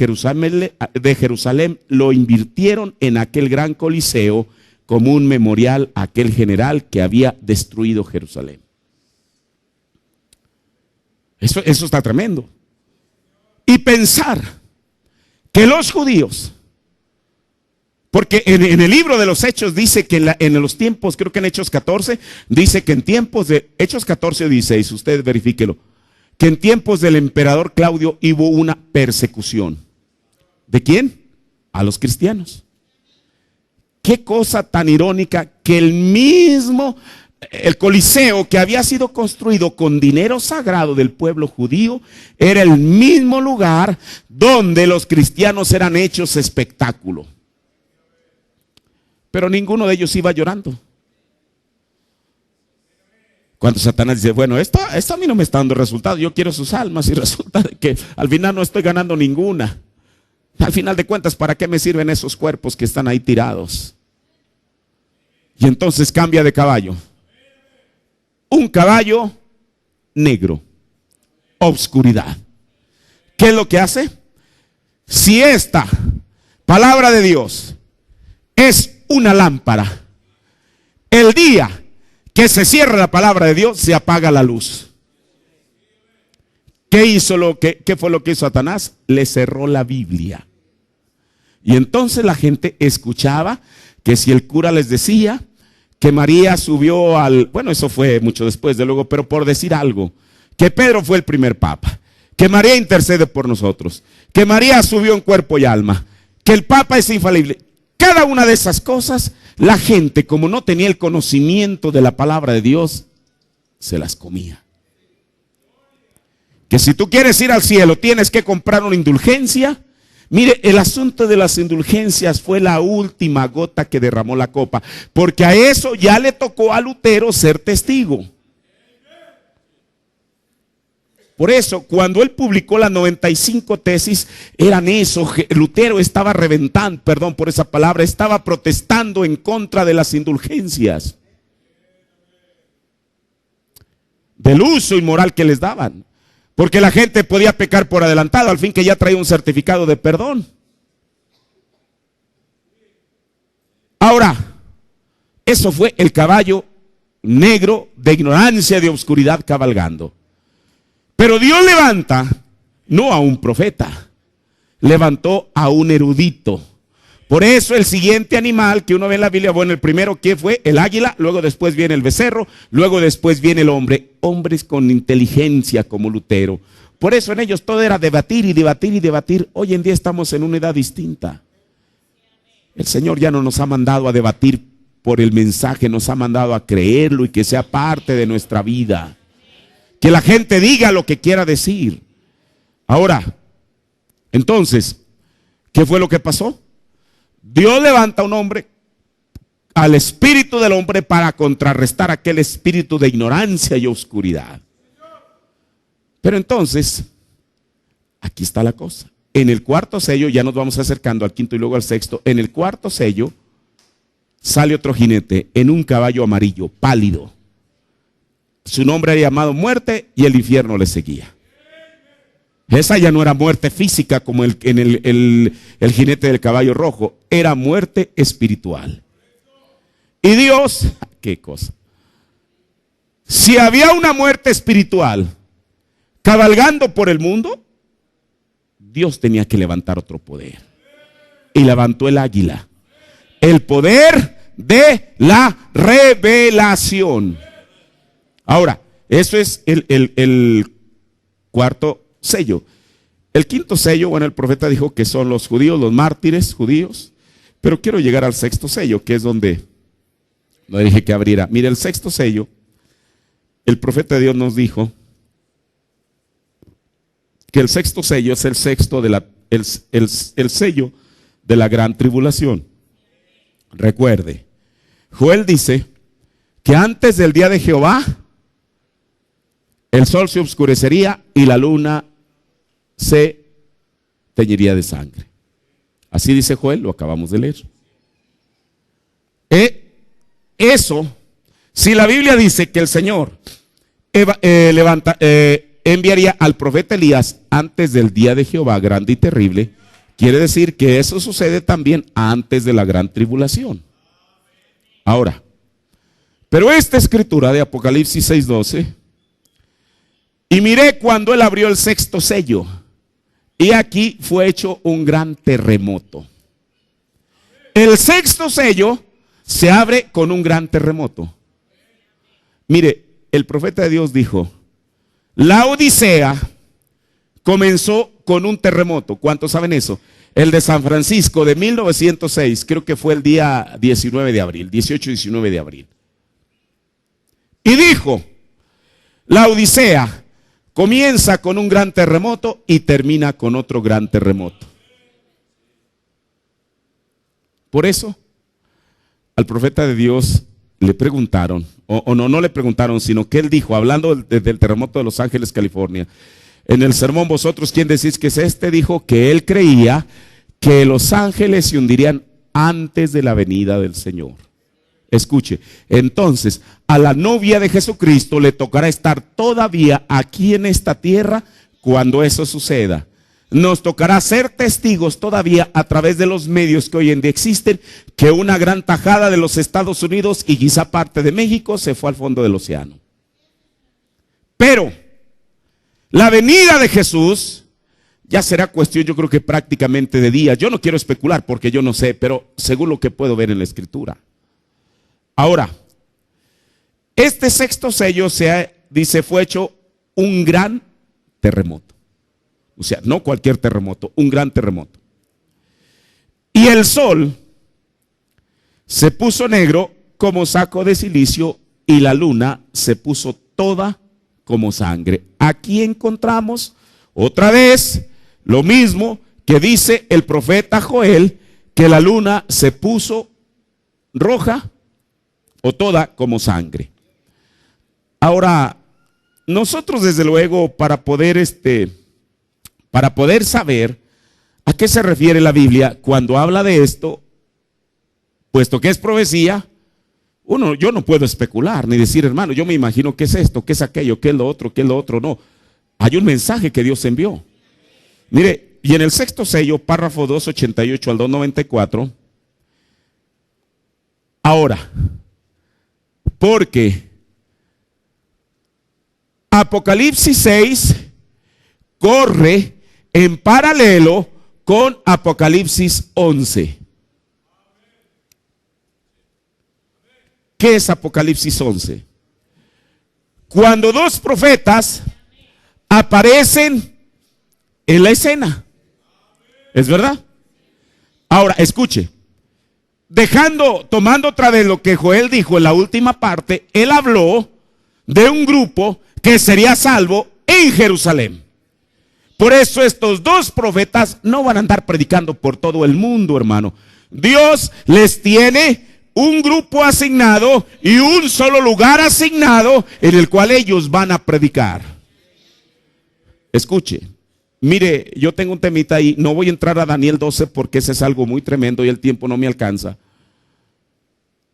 A: Jerusalén, lo invirtieron en aquel gran coliseo como un memorial a aquel general que había destruido Jerusalén. Eso está tremendo. Y pensar que los judíos, porque en el libro de los Hechos dice que en los tiempos, creo que en Hechos 14, dice que en tiempos de, Hechos 14 o 16, usted verifíquelo, que en tiempos del emperador Claudio hubo una persecución. ¿De quién? A los cristianos. Qué cosa tan irónica que el Coliseo, que había sido construido con dinero sagrado del pueblo judío, era el mismo lugar donde los cristianos eran hechos espectáculo. Pero ninguno de ellos iba llorando. Cuando Satanás dice, bueno, esto a mí no me está dando resultado, yo quiero sus almas, y resulta que al final no estoy ganando ninguna. Al final de cuentas, ¿para qué me sirven esos cuerpos que están ahí tirados? Y entonces cambia de caballo. Un caballo negro, obscuridad. ¿Qué es lo que hace? Si esta palabra de Dios es una lámpara, el día que se cierra la palabra de Dios, se apaga la luz. ¿Qué fue lo que hizo Satanás? Le cerró la Biblia. Y entonces la gente escuchaba que si el cura les decía que María subió bueno, eso fue mucho después de luego, pero por decir algo, que Pedro fue el primer papa, que María intercede por nosotros, que María subió en cuerpo y alma, que el papa es infalible. Cada una de esas cosas, la gente, como no tenía el conocimiento de la palabra de Dios, se las comía. Que si tú quieres ir al cielo, tienes que comprar una indulgencia. Mire, el asunto de las indulgencias fue la última gota que derramó la copa, porque a eso ya le tocó a Lutero ser testigo. Por eso, cuando él publicó las 95 tesis, eran eso. Lutero estaba reventando, perdón por esa palabra, estaba protestando en contra de las indulgencias, del uso inmoral que les daban. Porque la gente podía pecar por adelantado, al fin que ya traía un certificado de perdón. Ahora, eso fue el caballo negro de ignorancia, de oscuridad cabalgando. Pero Dios levanta no a un profeta, levantó a un erudito. Por eso el siguiente animal que uno ve en la Biblia, bueno, el primero que fue el águila, luego después viene el becerro, luego después viene el hombre, hombres con inteligencia como Lutero. Por eso en ellos todo era debatir y debatir y debatir. Hoy en día estamos en una edad distinta. El Señor ya no nos ha mandado a debatir por el mensaje, nos ha mandado a creerlo y que sea parte de nuestra vida. Que la gente diga lo que quiera decir. Ahora, entonces, ¿qué fue lo que pasó? Dios levanta a un hombre, al espíritu del hombre, para contrarrestar aquel espíritu de ignorancia y oscuridad. Pero entonces, aquí está la cosa. En el cuarto sello, ya nos vamos acercando al quinto y luego al sexto. En el cuarto sello sale otro jinete en un caballo amarillo, pálido. Su nombre era llamado Muerte y el infierno le seguía. Esa ya no era muerte física como el jinete del caballo rojo, era muerte espiritual. Y Dios, qué cosa. Si había una muerte espiritual cabalgando por el mundo, Dios tenía que levantar otro poder. Y levantó el águila, el poder de la revelación. Ahora, eso es el cuarto sello. El quinto sello, bueno, el profeta dijo que son los judíos, los mártires judíos, pero quiero llegar al sexto sello, que es donde no dije que abriera. Mire, el sexto sello, el profeta de Dios nos dijo que el sexto sello es el sexto de el sello de la gran tribulación. Recuerde, Joel dice que antes del día de Jehová el sol se oscurecería y la luna se teñiría de sangre. Así dice Joel, lo acabamos de leer. Eso, si la Biblia dice que el Señor enviaría al profeta Elías antes del día de Jehová grande y terrible, quiere decir que eso sucede también antes de la gran tribulación. Ahora, pero esta escritura de Apocalipsis 6:12, y miré cuando él abrió el sexto sello, y aquí fue hecho un gran terremoto. El sexto sello se abre con un gran terremoto. Mire, el profeta de Dios dijo, la Odisea comenzó con un terremoto. ¿Cuántos saben eso? El de San Francisco de 1906, creo que fue el día 19 de abril, 18-19 de abril. Y dijo, la Odisea comienza con un gran terremoto y termina con otro gran terremoto. Por eso, al profeta de Dios le preguntaron, no le preguntaron, sino que él dijo, hablando del terremoto de Los Ángeles, California, en el sermón, vosotros, ¿quién decís que es este? Dijo que él creía que los ángeles se hundirían antes de la venida del Señor. Escuche, entonces a la novia de Jesucristo le tocará estar todavía aquí en esta tierra cuando eso suceda. Nos tocará ser testigos todavía a través de los medios que hoy en día existen, que una gran tajada de los Estados Unidos y quizá parte de México se fue al fondo del océano. Pero la venida de Jesús ya será cuestión, yo creo que prácticamente de días. Yo no quiero especular porque yo no sé, pero según lo que puedo ver en la Escritura. Ahora, este sexto sello dice fue hecho un gran terremoto. O sea, no cualquier terremoto, un gran terremoto. Y el sol se puso negro como saco de cilicio y la luna se puso toda como sangre. Aquí encontramos otra vez lo mismo que dice el profeta Joel, que la luna se puso roja o toda como sangre. Ahora, nosotros desde luego para poder saber a qué se refiere la Biblia cuando habla de esto, puesto que es profecía, yo no puedo especular ni decir, hermano, yo me imagino qué es esto, qué es aquello, qué es lo otro, no. Hay un mensaje que Dios envió. Mire, y en el sexto sello, párrafo 288 al 294, ahora, porque Apocalipsis 6 corre en paralelo con Apocalipsis 11. ¿Qué es Apocalipsis 11? Cuando dos profetas aparecen en la escena. ¿Es verdad? Ahora, escuche. Tomando otra vez lo que Joel dijo en la última parte, él habló de un grupo que sería salvo en Jerusalén. Por eso estos dos profetas no van a andar predicando por todo el mundo, hermano. Dios les tiene un grupo asignado y un solo lugar asignado en el cual ellos van a predicar. Escuche, mire, yo tengo un temita ahí, no voy a entrar a Daniel 12 porque ese es algo muy tremendo y el tiempo no me alcanza.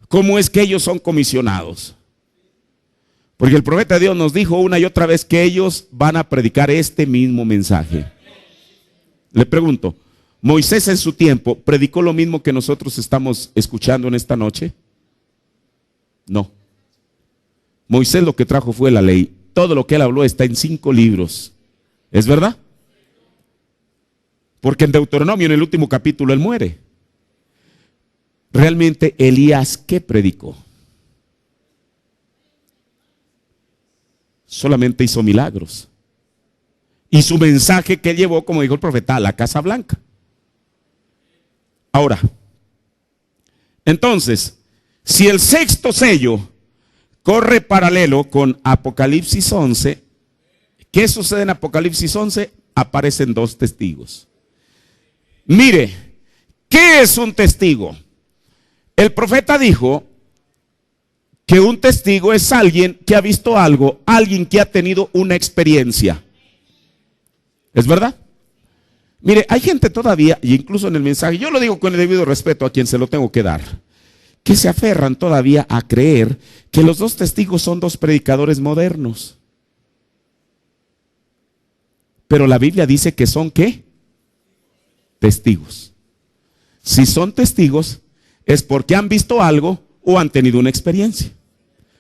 A: ¿Cómo es que ellos son comisionados? Porque el profeta de Dios nos dijo una y otra vez que ellos van a predicar este mismo mensaje. Le pregunto, ¿Moisés en su tiempo predicó lo mismo que nosotros estamos escuchando en esta noche? No. Moisés lo que trajo fue la ley. Todo lo que él habló está en 5 libros. ¿Es verdad? Porque en Deuteronomio, en el último capítulo, él muere. Realmente, Elías, ¿qué predicó? Solamente hizo milagros. Y su mensaje que llevó, como dijo el profeta, a la Casa Blanca. Ahora, entonces, si el sexto sello corre paralelo con Apocalipsis 11, ¿qué sucede en Apocalipsis 11? Aparecen 2 testigos. Mire, ¿qué es un testigo? El profeta dijo que un testigo es alguien que ha visto algo, alguien que ha tenido una experiencia. ¿Es verdad? Mire, hay gente todavía, y incluso en el mensaje, yo lo digo con el debido respeto a quien se lo tengo que dar, que se aferran todavía a creer que los 2 testigos son 2 predicadores modernos. Pero la Biblia dice que son ¿qué? Testigos. Si son testigos, es porque han visto algo o han tenido una experiencia.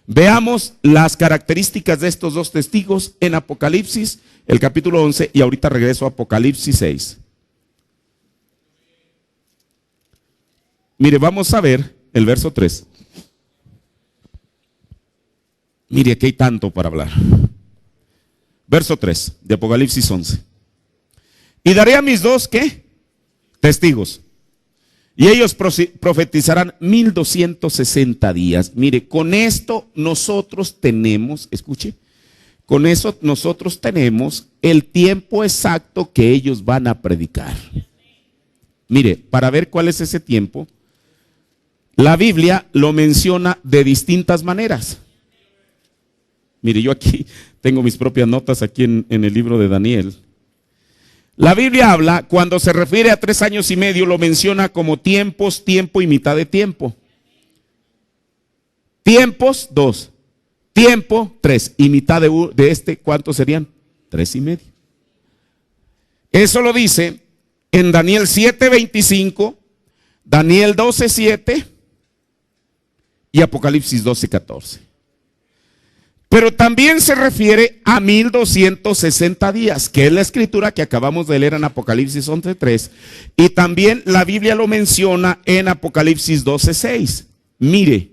A: Veamos las características de estos 2 testigos en Apocalipsis, el capítulo 11, y ahorita regreso a Apocalipsis 6. Mire, vamos a ver el verso 3. Mire, aquí hay tanto para hablar. Verso 3 de Apocalipsis 11. Y daré a mis 2, ¿qué? Testigos. Y ellos profetizarán 1260 días. Mire, con esto nosotros tenemos, escuche, con eso nosotros tenemos el tiempo exacto que ellos van a predicar. Mire, para ver cuál es ese tiempo, la Biblia lo menciona de distintas maneras. Mire, yo aquí tengo mis propias notas aquí en el libro de Daniel. La Biblia habla, cuando se refiere a 3 años y medio, lo menciona como tiempos, tiempo y mitad de tiempo. Tiempos, 2. Tiempo, 3. Y mitad de este, ¿cuántos serían? 3 y medio. Eso lo dice en Daniel 7:25, Daniel 12:7 y Apocalipsis 12:14. Pero también se refiere a 1260 días, que es la escritura que acabamos de leer en Apocalipsis 11:3. Y también la Biblia lo menciona en Apocalipsis 12:6. Mire,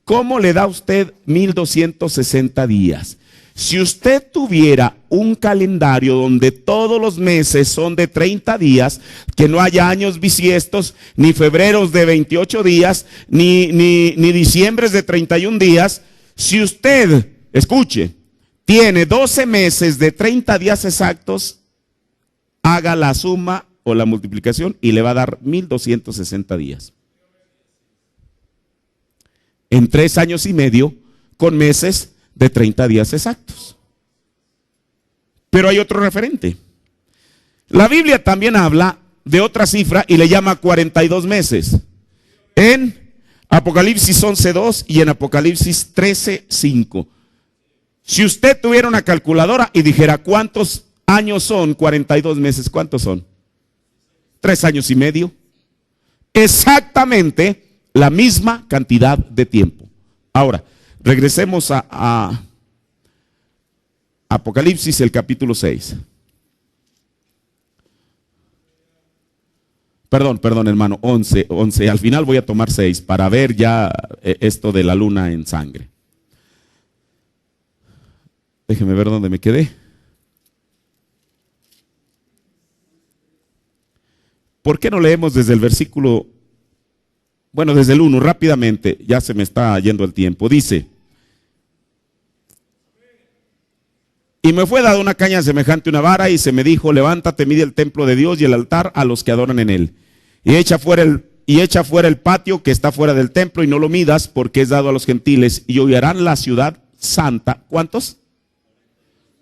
A: ¿cómo le da a usted 1260 días? Si usted tuviera un calendario donde todos los meses son de 30 días, que no haya años bisiestos, ni febreros de 28 días, ni diciembres de 31 días, si usted, escuche, tiene 12 meses de 30 días exactos, haga la suma o la multiplicación y le va a dar 1260 días. En 3 años y medio, con meses de 30 días exactos. Pero hay otro referente. La Biblia también habla de otra cifra y le llama 42 meses. En Apocalipsis 11:2 y en Apocalipsis 13:5. Si usted tuviera una calculadora y dijera ¿cuántos años son 42 meses? ¿Cuántos son? 3 años y medio. Exactamente la misma cantidad de tiempo. Ahora, regresemos a Apocalipsis, el capítulo 6. Perdón, hermano, 11. Al final voy a tomar 6 para ver ya esto de la luna en sangre. Déjeme ver dónde me quedé. ¿Por qué no leemos desde el versículo? Bueno, desde el 1, rápidamente, ya se me está yendo el tiempo. Dice: y me fue dada una caña semejante a una vara, y se me dijo: levántate, mide el templo de Dios y el altar a los que adoran en él. Y echa fuera el patio que está fuera del templo, y no lo midas, porque es dado a los gentiles, y hollarán la ciudad santa. ¿Cuántos?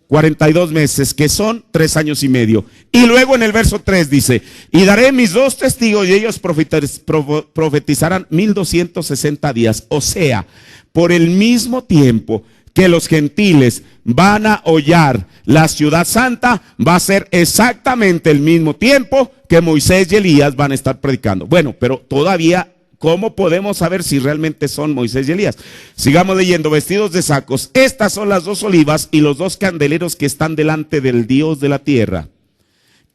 A: 42 meses, que son 3 años y medio. Y luego en el verso 3 dice: y daré mis 2 testigos, y ellos profetizarán 1260 días. O sea, por el mismo tiempo que los gentiles van a hollar la ciudad santa, va a ser exactamente el mismo tiempo que Moisés y Elías van a estar predicando. Bueno, pero todavía, ¿cómo podemos saber si realmente son Moisés y Elías? Sigamos leyendo: vestidos de sacos. Estas son las 2 olivas y los 2 candeleros que están delante del Dios de la tierra.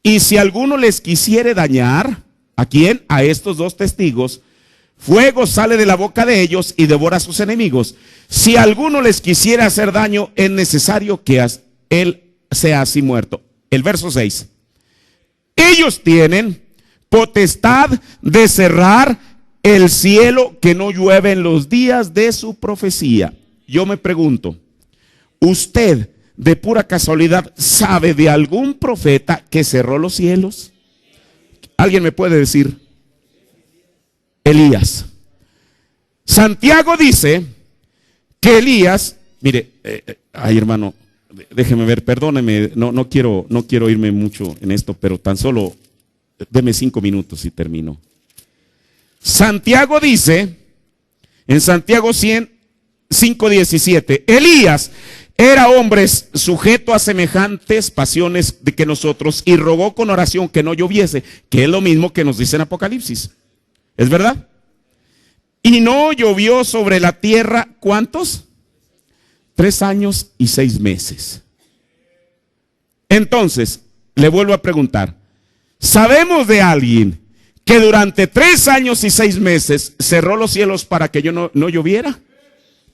A: Y si alguno les quisiere dañar, ¿a quién? A estos 2 testigos. Fuego sale de la boca de ellos y devora a sus enemigos. Si alguno les quisiera hacer daño, es necesario que él sea así muerto. El verso 6. Ellos tienen potestad de cerrar el cielo, que no llueve en los días de su profecía. Yo me pregunto, ¿usted de pura casualidad sabe de algún profeta que cerró los cielos? ¿Alguien me puede decir? Elías. Santiago dice que Elías, mire, ay hermano, déjeme ver, perdóneme, no quiero irme mucho en esto, pero tan solo deme 5 minutos y termino. Santiago dice, en Santiago 5:17, Elías era hombre sujeto a semejantes pasiones de que nosotros, y rogó con oración que no lloviese, que es lo mismo que nos dice en Apocalipsis. ¿Es verdad? Y no llovió sobre la tierra, ¿cuántos? 3 años y 6 meses. Entonces, le vuelvo a preguntar, ¿sabemos de alguien que durante 3 años y 6 meses cerró los cielos para que yo no lloviera?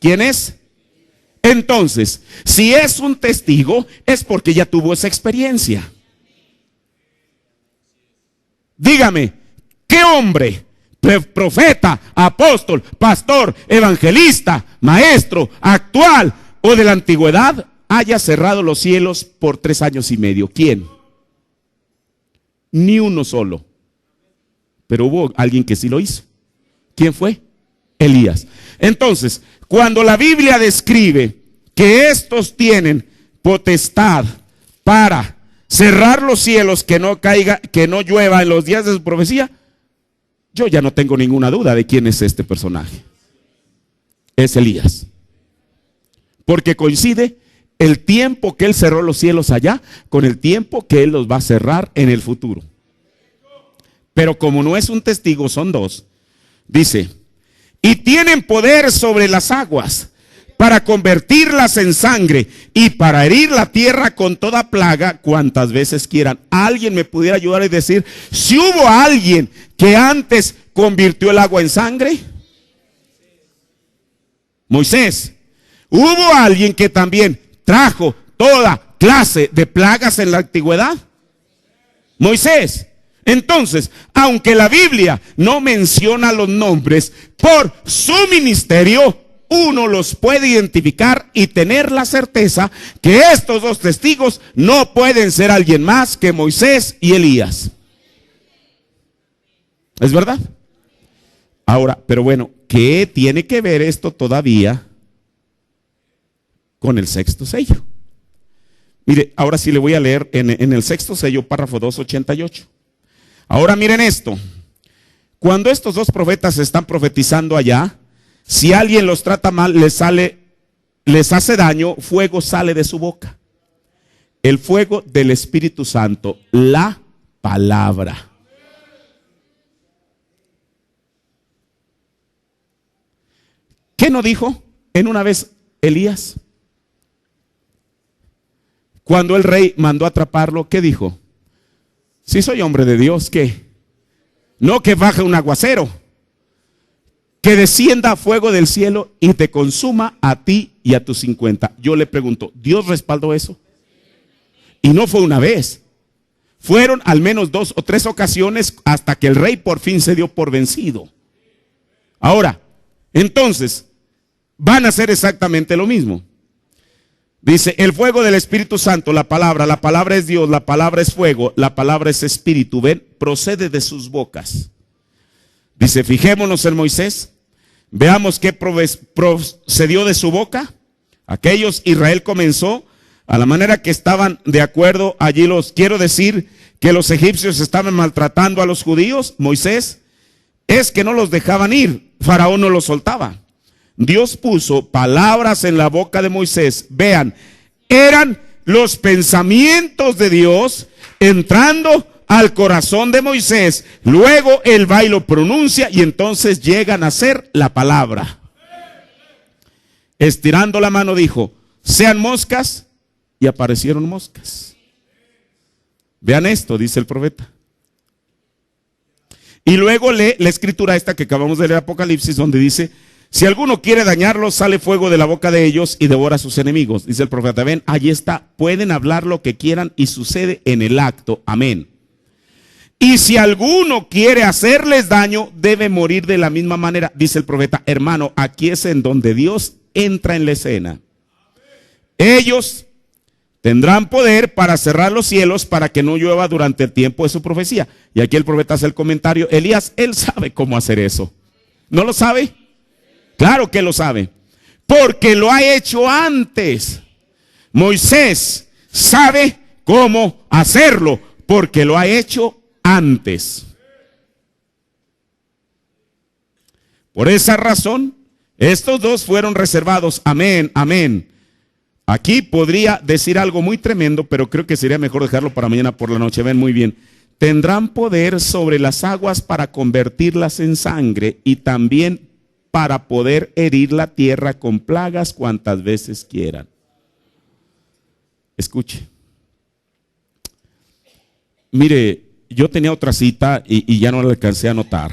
A: ¿Quién es? Entonces, si es un testigo, es porque ya tuvo esa experiencia. Dígame, ¿qué hombre, profeta, apóstol, pastor, evangelista, maestro, actual o de la antigüedad, haya cerrado los cielos por 3 años y medio? ¿Quién? Ni uno solo. Pero hubo alguien que sí lo hizo. ¿Quién fue? Elías. Entonces, cuando la Biblia describe que estos tienen potestad para cerrar los cielos, que no caiga, que no llueva en los días de su profecía, yo ya no tengo ninguna duda de quién es este personaje. Es Elías. Porque coincide el tiempo que él cerró los cielos allá con el tiempo que él los va a cerrar en el futuro. Pero como no es un testigo, son 2. Dice: y tienen poder sobre las aguas para convertirlas en sangre y para herir la tierra con toda plaga cuantas veces quieran. ¿Alguien me pudiera ayudar y decir si hubo alguien que antes convirtió el agua en sangre? Moisés. ¿Hubo alguien que también trajo toda clase de plagas en la antigüedad? Moisés. Entonces, aunque la Biblia no menciona los nombres, por su ministerio uno los puede identificar y tener la certeza que estos 2 testigos no pueden ser alguien más que Moisés y Elías. ¿Es verdad? Ahora, pero bueno, ¿qué tiene que ver esto todavía con el 6º sello? Mire, ahora sí le voy a leer en el 6º sello, párrafo 288. Ahora miren esto. Cuando estos 2 profetas están profetizando allá, si alguien los trata mal, les hace daño, fuego sale de su boca. El fuego del Espíritu Santo, la palabra. ¿Qué no dijo en una vez Elías? Cuando el rey mandó a atraparlo, ¿qué dijo? Si soy hombre de Dios, ¿qué? No que baje un aguacero. Que descienda fuego del cielo y te consuma a ti y a tus 50. Yo le pregunto, ¿Dios respaldó eso? Y no fue una vez. Fueron al menos 2 o 3 ocasiones hasta que el rey por fin se dio por vencido. Ahora, entonces, van a hacer exactamente lo mismo. Dice, el fuego del Espíritu Santo, la palabra es Dios, la palabra es fuego, la palabra es espíritu, ven, procede de sus bocas. Dice, fijémonos en Moisés, veamos qué procedió de su boca. Aquellos, Israel comenzó a la manera que estaban de acuerdo. Allí quiero decir que los egipcios estaban maltratando a los judíos. Moisés, es que no los dejaban ir, Faraón no los soltaba. Dios puso palabras en la boca de Moisés. Vean, eran los pensamientos de Dios entrando al corazón de Moisés. Luego él va y lo pronuncia y entonces llegan a ser la palabra. Estirando la mano dijo, sean moscas, y aparecieron moscas. Vean esto, dice el profeta. Y luego lee la escritura esta que acabamos de leer, Apocalipsis, donde dice, si alguno quiere dañarlos, sale fuego de la boca de ellos y devora a sus enemigos. Dice el profeta, ven, allí está, pueden hablar lo que quieran y sucede en el acto, amén. Y si alguno quiere hacerles daño, debe morir de la misma manera. Dice el profeta, hermano, aquí es en donde Dios entra en la escena. Ellos tendrán poder para cerrar los cielos para que no llueva durante el tiempo de su profecía. Y aquí el profeta hace el comentario, Elías, él sabe cómo hacer eso. ¿No lo sabe? Claro que lo sabe, porque lo ha hecho antes. Moisés sabe cómo hacerlo, porque lo ha hecho antes. Por esa razón, estos dos fueron reservados. Amén, amén. Aquí podría decir algo muy tremendo, pero creo que sería mejor dejarlo para mañana por la noche. Ven muy bien. Tendrán poder sobre las aguas para convertirlas en sangre y también para poder herir la tierra con plagas cuantas veces quieran. Escuche. Mire, yo tenía otra cita y ya no la alcancé a anotar,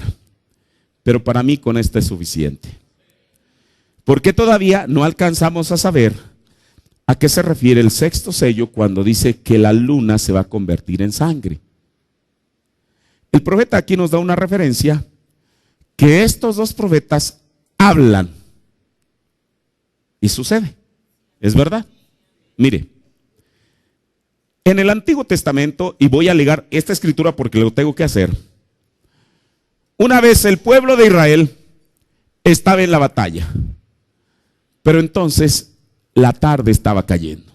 A: pero para mí con esta es suficiente. Porque todavía no alcanzamos a saber a qué se refiere el sexto sello cuando dice que la luna se va a convertir en sangre. El profeta aquí nos da una referencia que estos dos profetas hablan y sucede. ¿Es verdad? Mire, en el Antiguo Testamento, y voy a ligar esta escritura porque lo tengo que hacer. Una vez el pueblo de Israel estaba en la batalla, pero entonces la tarde estaba cayendo.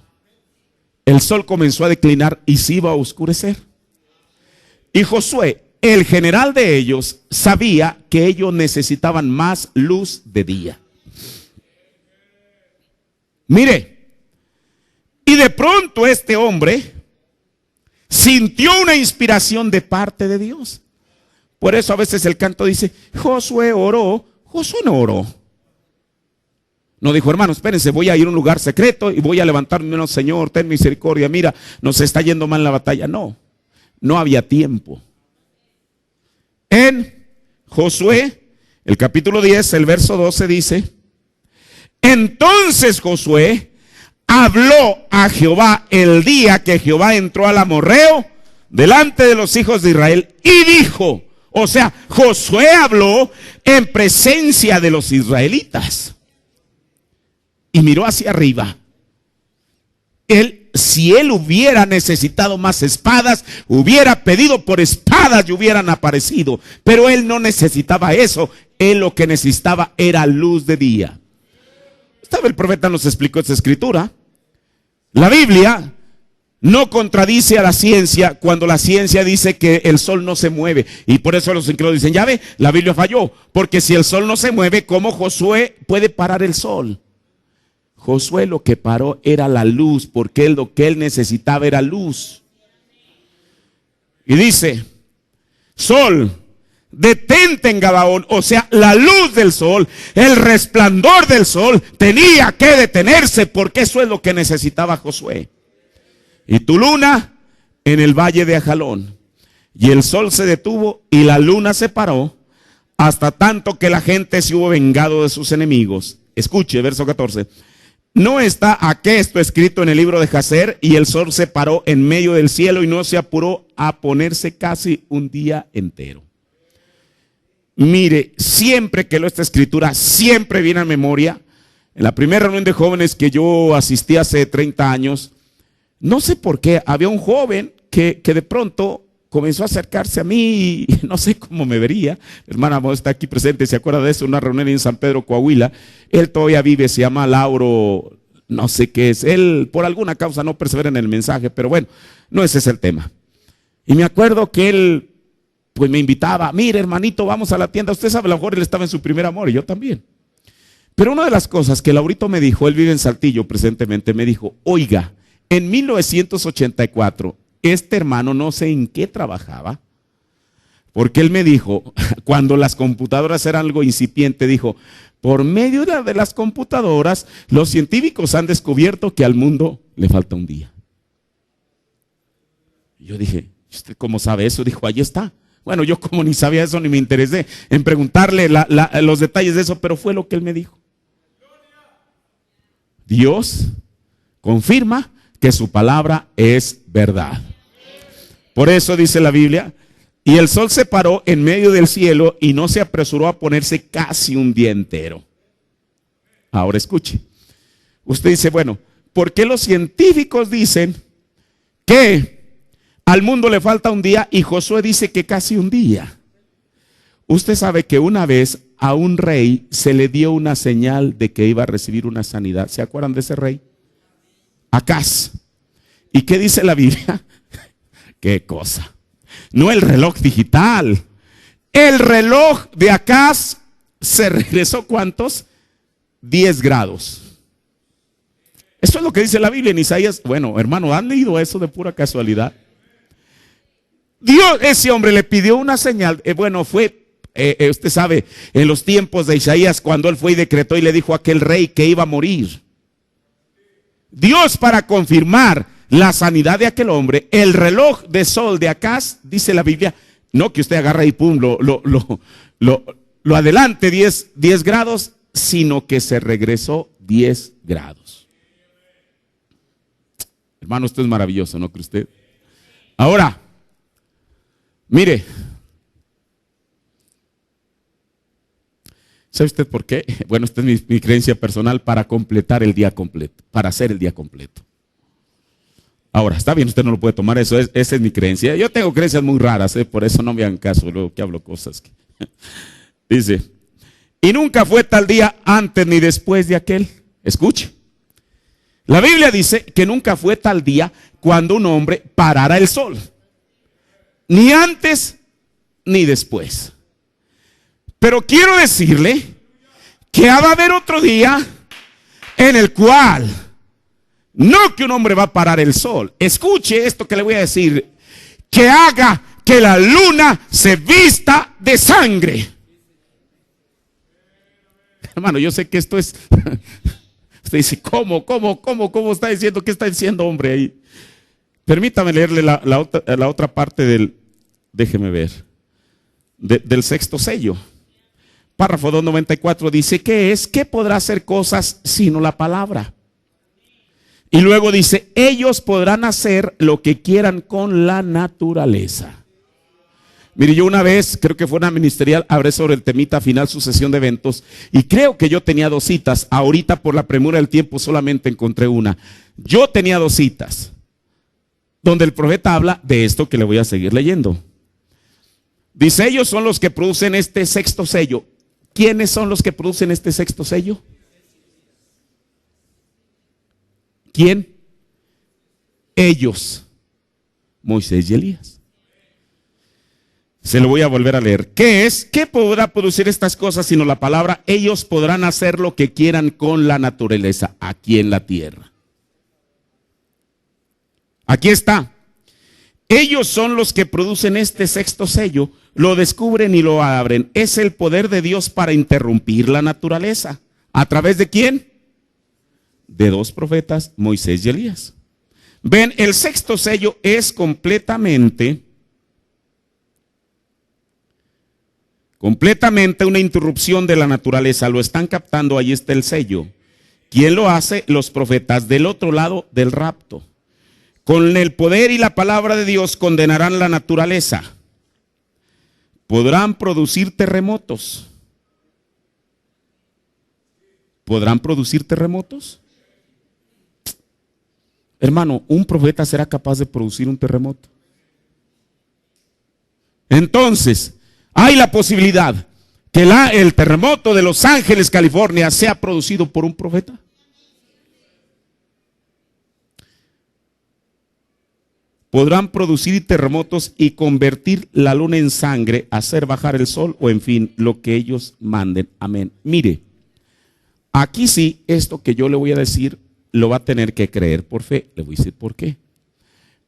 A: El sol comenzó a declinar y se iba a oscurecer. Y Josué, el general de ellos, sabía que ellos necesitaban más luz de día. Mire, y de pronto este hombre sintió una inspiración de parte de Dios. Por eso a veces el canto dice, Josué oró. Josué no oró. No dijo, hermano, espérense, voy a ir a un lugar secreto y voy a levantarme, no, Señor, ten misericordia, mira, nos está yendo mal la batalla. No, no había tiempo. En Josué, el capítulo 10, el verso 12 dice, entonces Josué habló a Jehová el día que Jehová entró al amorreo delante de los hijos de Israel y dijo, o sea, Josué habló en presencia de los israelitas y miró hacia arriba. Si él hubiera necesitado más espadas, hubiera pedido por espadas y hubieran aparecido. Pero él no necesitaba eso. Él lo que necesitaba era luz de día. El profeta nos explicó esta escritura. La Biblia no contradice a la ciencia cuando la ciencia dice que el sol no se mueve. Y por eso los incrédulos dicen, ya ve, la Biblia falló. Porque si el sol no se mueve, ¿cómo Josué puede parar el sol? Josué lo que paró era la luz, porque lo que él necesitaba era luz. Y dice, sol, detente en Gabaón, o sea, la luz del sol, el resplandor del sol tenía que detenerse, porque eso es lo que necesitaba Josué. Y tu luna en el valle de Ajalón. Y el sol se detuvo y la luna se paró, hasta tanto que la gente se hubo vengado de sus enemigos. Escuche, verso 14. ¿No está esto escrito en el libro de Jacer? Y el sol se paró en medio del cielo y no se apuró a ponerse casi un día entero. Mire, siempre que leo esta escritura, siempre viene a memoria. En la primera reunión de jóvenes que yo asistí hace 30 años, no sé por qué, había un joven que de pronto comenzó a acercarse a mí y no sé cómo me vería. Hermana está aquí presente, se acuerda de eso, una reunión en San Pedro, Coahuila. Él todavía vive, se llama Lauro, no sé qué es. Él por alguna causa no persevera en el mensaje, pero bueno, no ese es el tema. Y me acuerdo que él pues me invitaba, mire hermanito, vamos a la tienda. Usted sabe, a lo mejor él estaba en su primer amor y yo también. Pero una de las cosas que Laurito me dijo, él vive en Saltillo presentemente, me dijo, oiga, en 1984, este hermano no sé en qué trabajaba, porque él me dijo, cuando las computadoras eran algo incipiente, dijo, por medio de las computadoras, los científicos han descubierto que al mundo le falta un día. Y yo dije, ¿usted cómo sabe eso? Dijo, ahí está. Bueno, yo como ni sabía eso, ni me interesé en preguntarle los detalles de eso, pero fue lo que él me dijo. Dios confirma que su palabra es verdad. Por eso dice la Biblia, y el sol se paró en medio del cielo y no se apresuró a ponerse casi un día entero. Ahora escuche. Usted dice, bueno, ¿por qué los científicos dicen que al mundo le falta un día y Josué dice que casi un día? Usted sabe que una vez a un rey se le dio una señal de que iba a recibir una sanidad. ¿Se acuerdan de ese rey? Acaz. ¿Y qué dice la Biblia? ¿Qué cosa? No el reloj digital. El reloj de Acaz se regresó, ¿cuántos? 10 grados. Eso es lo que dice la Biblia en Isaías. Bueno, hermano, ¿han leído eso de pura casualidad? Dios, ese hombre le pidió una señal. Bueno, fue, usted sabe, en los tiempos de Isaías, cuando él fue y decretó y le dijo a aquel rey que iba a morir. Dios, para confirmar la sanidad de aquel hombre, el reloj de sol de Acaz, dice la Biblia, no que usted agarra y pum, lo adelante 10 grados, sino que se regresó 10 grados. Hermano, esto es maravilloso, ¿no cree usted? Ahora, mire, ¿sabe usted por qué? Bueno, esta es mi creencia personal, para completar el día completo, para hacer el día completo. Ahora, está bien, usted no lo puede tomar, esa es mi creencia. Yo tengo creencias muy raras, por eso no me hagan caso luego que hablo cosas. Dice, y nunca fue tal día antes ni después de aquel. Escuche, la Biblia dice que nunca fue tal día cuando un hombre parara el sol, ni antes ni después. Pero quiero decirle que ha de haber otro día en el cual no que un hombre va a parar el sol. Escuche esto que le voy a decir. Que haga que la luna se vista de sangre. Hermano, yo sé que esto es... Usted dice, ¿cómo está diciendo? ¿Qué está diciendo, hombre, ahí? Permítame leerle la otra parte del... Déjeme ver. Del sexto sello. Párrafo 294 dice, ¿qué es? ¿Qué podrá hacer cosas sino la palabra? Y luego dice, ellos podrán hacer lo que quieran con la naturaleza. Mire, yo una vez, creo que fue una ministerial, hablé sobre el temita final, sucesión de eventos, y creo que yo tenía 2 citas. Ahorita por la premura del tiempo solamente encontré una. Yo tenía 2 citas, donde el profeta habla de esto que le voy a seguir leyendo. Dice, ellos son los que producen este sexto sello. ¿Quiénes son los que producen este sexto sello? ¿Quién? Ellos, Moisés y Elías. Se lo voy a volver a leer. ¿Qué es? ¿Qué podrá producir estas cosas sino la palabra? Ellos podrán hacer lo que quieran con la naturaleza aquí en la tierra. Aquí está. Ellos son los que producen este sexto sello, lo descubren y lo abren. Es el poder de Dios para interrumpir la naturaleza. ¿A través de quién? De 2 profetas, Moisés y Elías. Ven, el sexto sello es completamente Completamente una interrupción de la naturaleza. Lo están captando, ahí está el sello. ¿Quién lo hace? Los profetas del otro lado del rapto. Con el poder y la palabra de Dios condenarán la naturaleza. Podrán producir terremotos. ¿Podrán producir terremotos? Hermano, ¿un profeta será capaz de producir un terremoto? Entonces, hay la posibilidad que el terremoto de Los Ángeles, California, sea producido por un profeta. Podrán producir terremotos y convertir la luna en sangre, hacer bajar el sol o en fin, lo que ellos manden. Amén. Mire, aquí sí, esto que yo le voy a decir, lo va a tener que creer por fe. Le voy a decir por qué.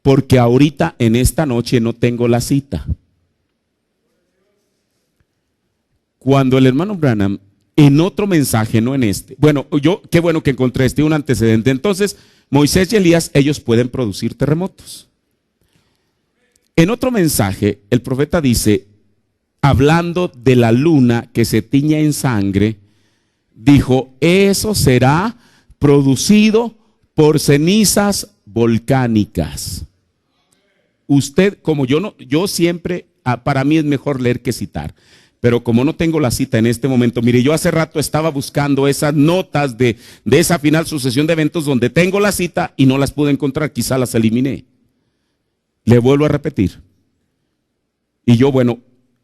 A: Porque ahorita en esta noche no tengo la cita. Cuando el hermano Branham, en otro mensaje, no en este, bueno, qué bueno que encontré un antecedente. Entonces, Moisés y Elías, ellos pueden producir terremotos. En otro mensaje, el profeta dice, hablando de la luna que se tiña en sangre, dijo, eso será producido por cenizas volcánicas. Usted, como yo siempre, para mí es mejor leer que citar. Pero como no tengo la cita en este momento, mire, yo hace rato estaba buscando esas notas de esa final sucesión de eventos donde tengo la cita y no las pude encontrar, quizá las eliminé. Le vuelvo a repetir. Y yo, bueno,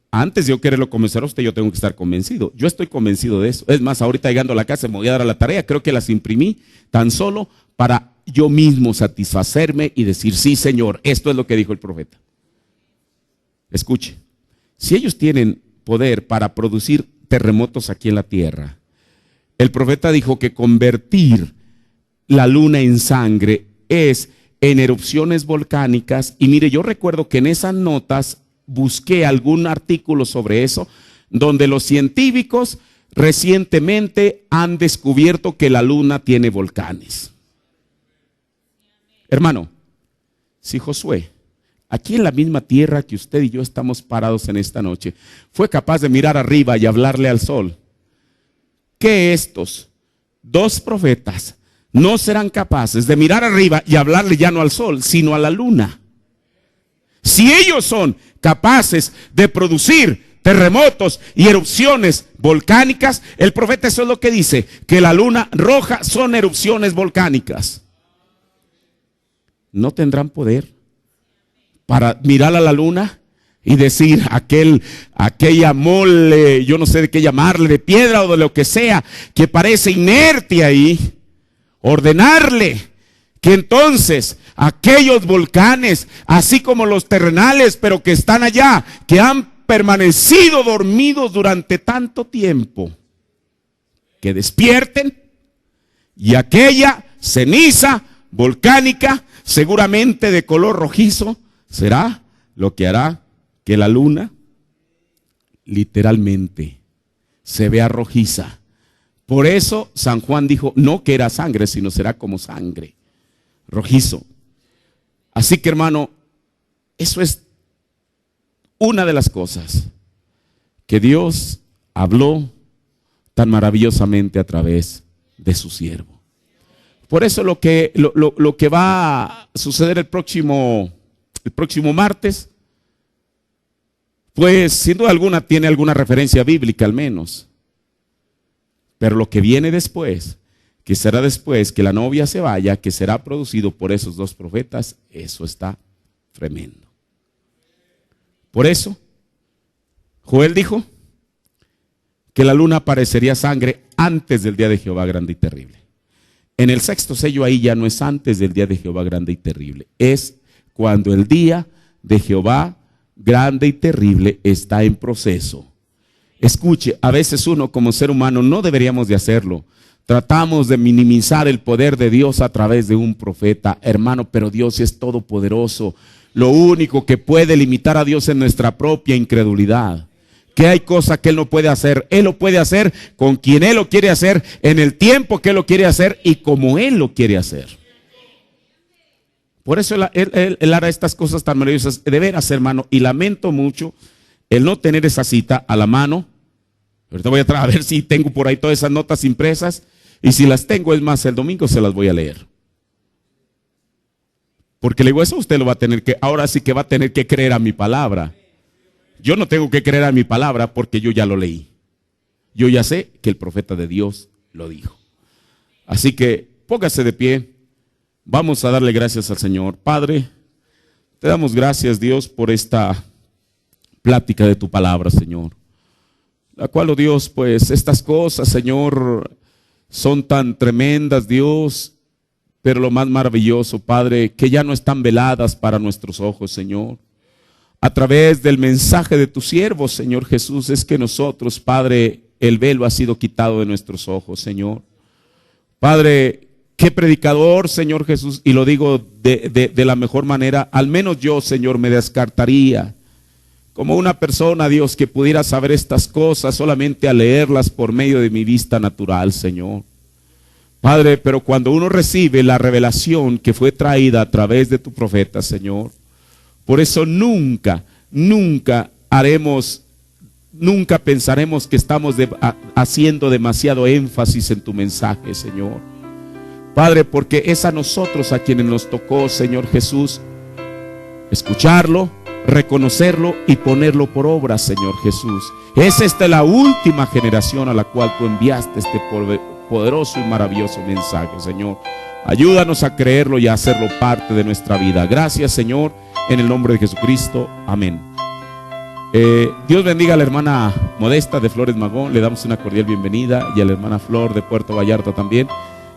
A: antes de yo quererlo convencer a usted, yo tengo que estar convencido. Yo estoy convencido de eso. Es más, ahorita llegando a la casa me voy a dar a la tarea. Creo que las imprimí tan solo para yo mismo satisfacerme y decir, sí, Señor, esto es lo que dijo el profeta. Escuche, si ellos tienen poder para producir terremotos aquí en la tierra, el profeta dijo que convertir la luna en sangre es en erupciones volcánicas. Y mire, yo recuerdo que en esas notas busqué algún artículo sobre eso, donde los científicos recientemente han descubierto que la luna tiene volcanes. Hermano, si Josué, aquí en la misma tierra que usted y yo estamos parados en esta noche, fue capaz de mirar arriba y hablarle al sol, que estos dos profetas no serán capaces de mirar arriba y hablarle ya no al sol, sino a la luna. Si ellos son capaces de producir terremotos y erupciones volcánicas, el profeta eso es lo que dice, que la luna roja son erupciones volcánicas. ¿No tendrán poder para mirar a la luna y decir aquella mole, yo no sé de qué llamarle, de piedra o de lo que sea, que parece inerte ahí, ordenarle que entonces aquellos volcanes, así como los terrenales, pero que están allá, que han permanecido dormidos durante tanto tiempo, que despierten y aquella ceniza volcánica, seguramente de color rojizo, será lo que hará que la luna literalmente se vea rojiza. Por eso San Juan dijo, no que era sangre, sino será como sangre, rojizo. Así que hermano, eso es una de las cosas que Dios habló tan maravillosamente a través de su siervo. Por eso lo que va a suceder el próximo martes, pues sin duda alguna tiene alguna referencia bíblica al menos. Pero lo que viene después, que será después que la novia se vaya, que será producido por esos dos profetas, eso está tremendo. Por eso, Joel dijo que la luna parecería sangre antes del día de Jehová grande y terrible. En el sexto sello ahí ya no es antes del día de Jehová grande y terrible, es cuando el día de Jehová grande y terrible está en proceso. Escuche, a veces uno como ser humano no deberíamos de hacerlo. Tratamos de minimizar el poder de Dios a través de un profeta, hermano, pero Dios es todopoderoso. Lo único que puede limitar a Dios es nuestra propia incredulidad. Que hay cosas que Él no puede hacer. Él lo puede hacer con quien Él lo quiere hacer, en el tiempo que Él lo quiere hacer y como Él lo quiere hacer. Por eso Él hará estas cosas tan maravillosas. De veras, hermano, y lamento mucho el no tener esa cita a la mano. Ahorita voy a ver si tengo por ahí todas esas notas impresas, y si las tengo, es más, el domingo se las voy a leer. Porque le digo, eso usted lo va a tener que, ahora sí que va a tener que creer a mi palabra. Yo no tengo que creer a mi palabra porque yo ya lo leí. Yo ya sé que el profeta de Dios lo dijo. Así que póngase de pie. Vamos a darle gracias al Señor. Padre, te damos gracias, Dios, por esta plática de tu palabra, Señor. La cual, oh Dios, pues estas cosas, Señor, son tan tremendas, Dios, pero lo más maravilloso, Padre, que ya no están veladas para nuestros ojos, Señor. A través del mensaje de tu siervo, Señor Jesús, es que nosotros, Padre, el velo ha sido quitado de nuestros ojos, Señor. Padre, qué predicador, Señor Jesús, y lo digo de la mejor manera, al menos yo, Señor, me descartaría como una persona, Dios, que pudiera saber estas cosas solamente al leerlas por medio de mi vista natural, Señor. Padre, pero cuando uno recibe la revelación que fue traída a través de tu profeta, Señor, por eso nunca pensaremos que estamos haciendo demasiado énfasis en tu mensaje, Señor. Padre, porque es a nosotros a quienes nos tocó, Señor Jesús, escucharlo, reconocerlo y ponerlo por obra, Señor Jesús. Es esta la última generación a la cual tú enviaste este poderoso y maravilloso mensaje, Señor. Ayúdanos a creerlo y a hacerlo parte de nuestra vida. Gracias, Señor, en el nombre de Jesucristo. Amén. Dios bendiga a la hermana Modesta de Flores Magón. Le damos una cordial bienvenida, y a la hermana Flor de Puerto Vallarta también.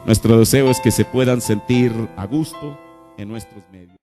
A: Nuestro deseo es que se puedan sentir a gusto en nuestros medios.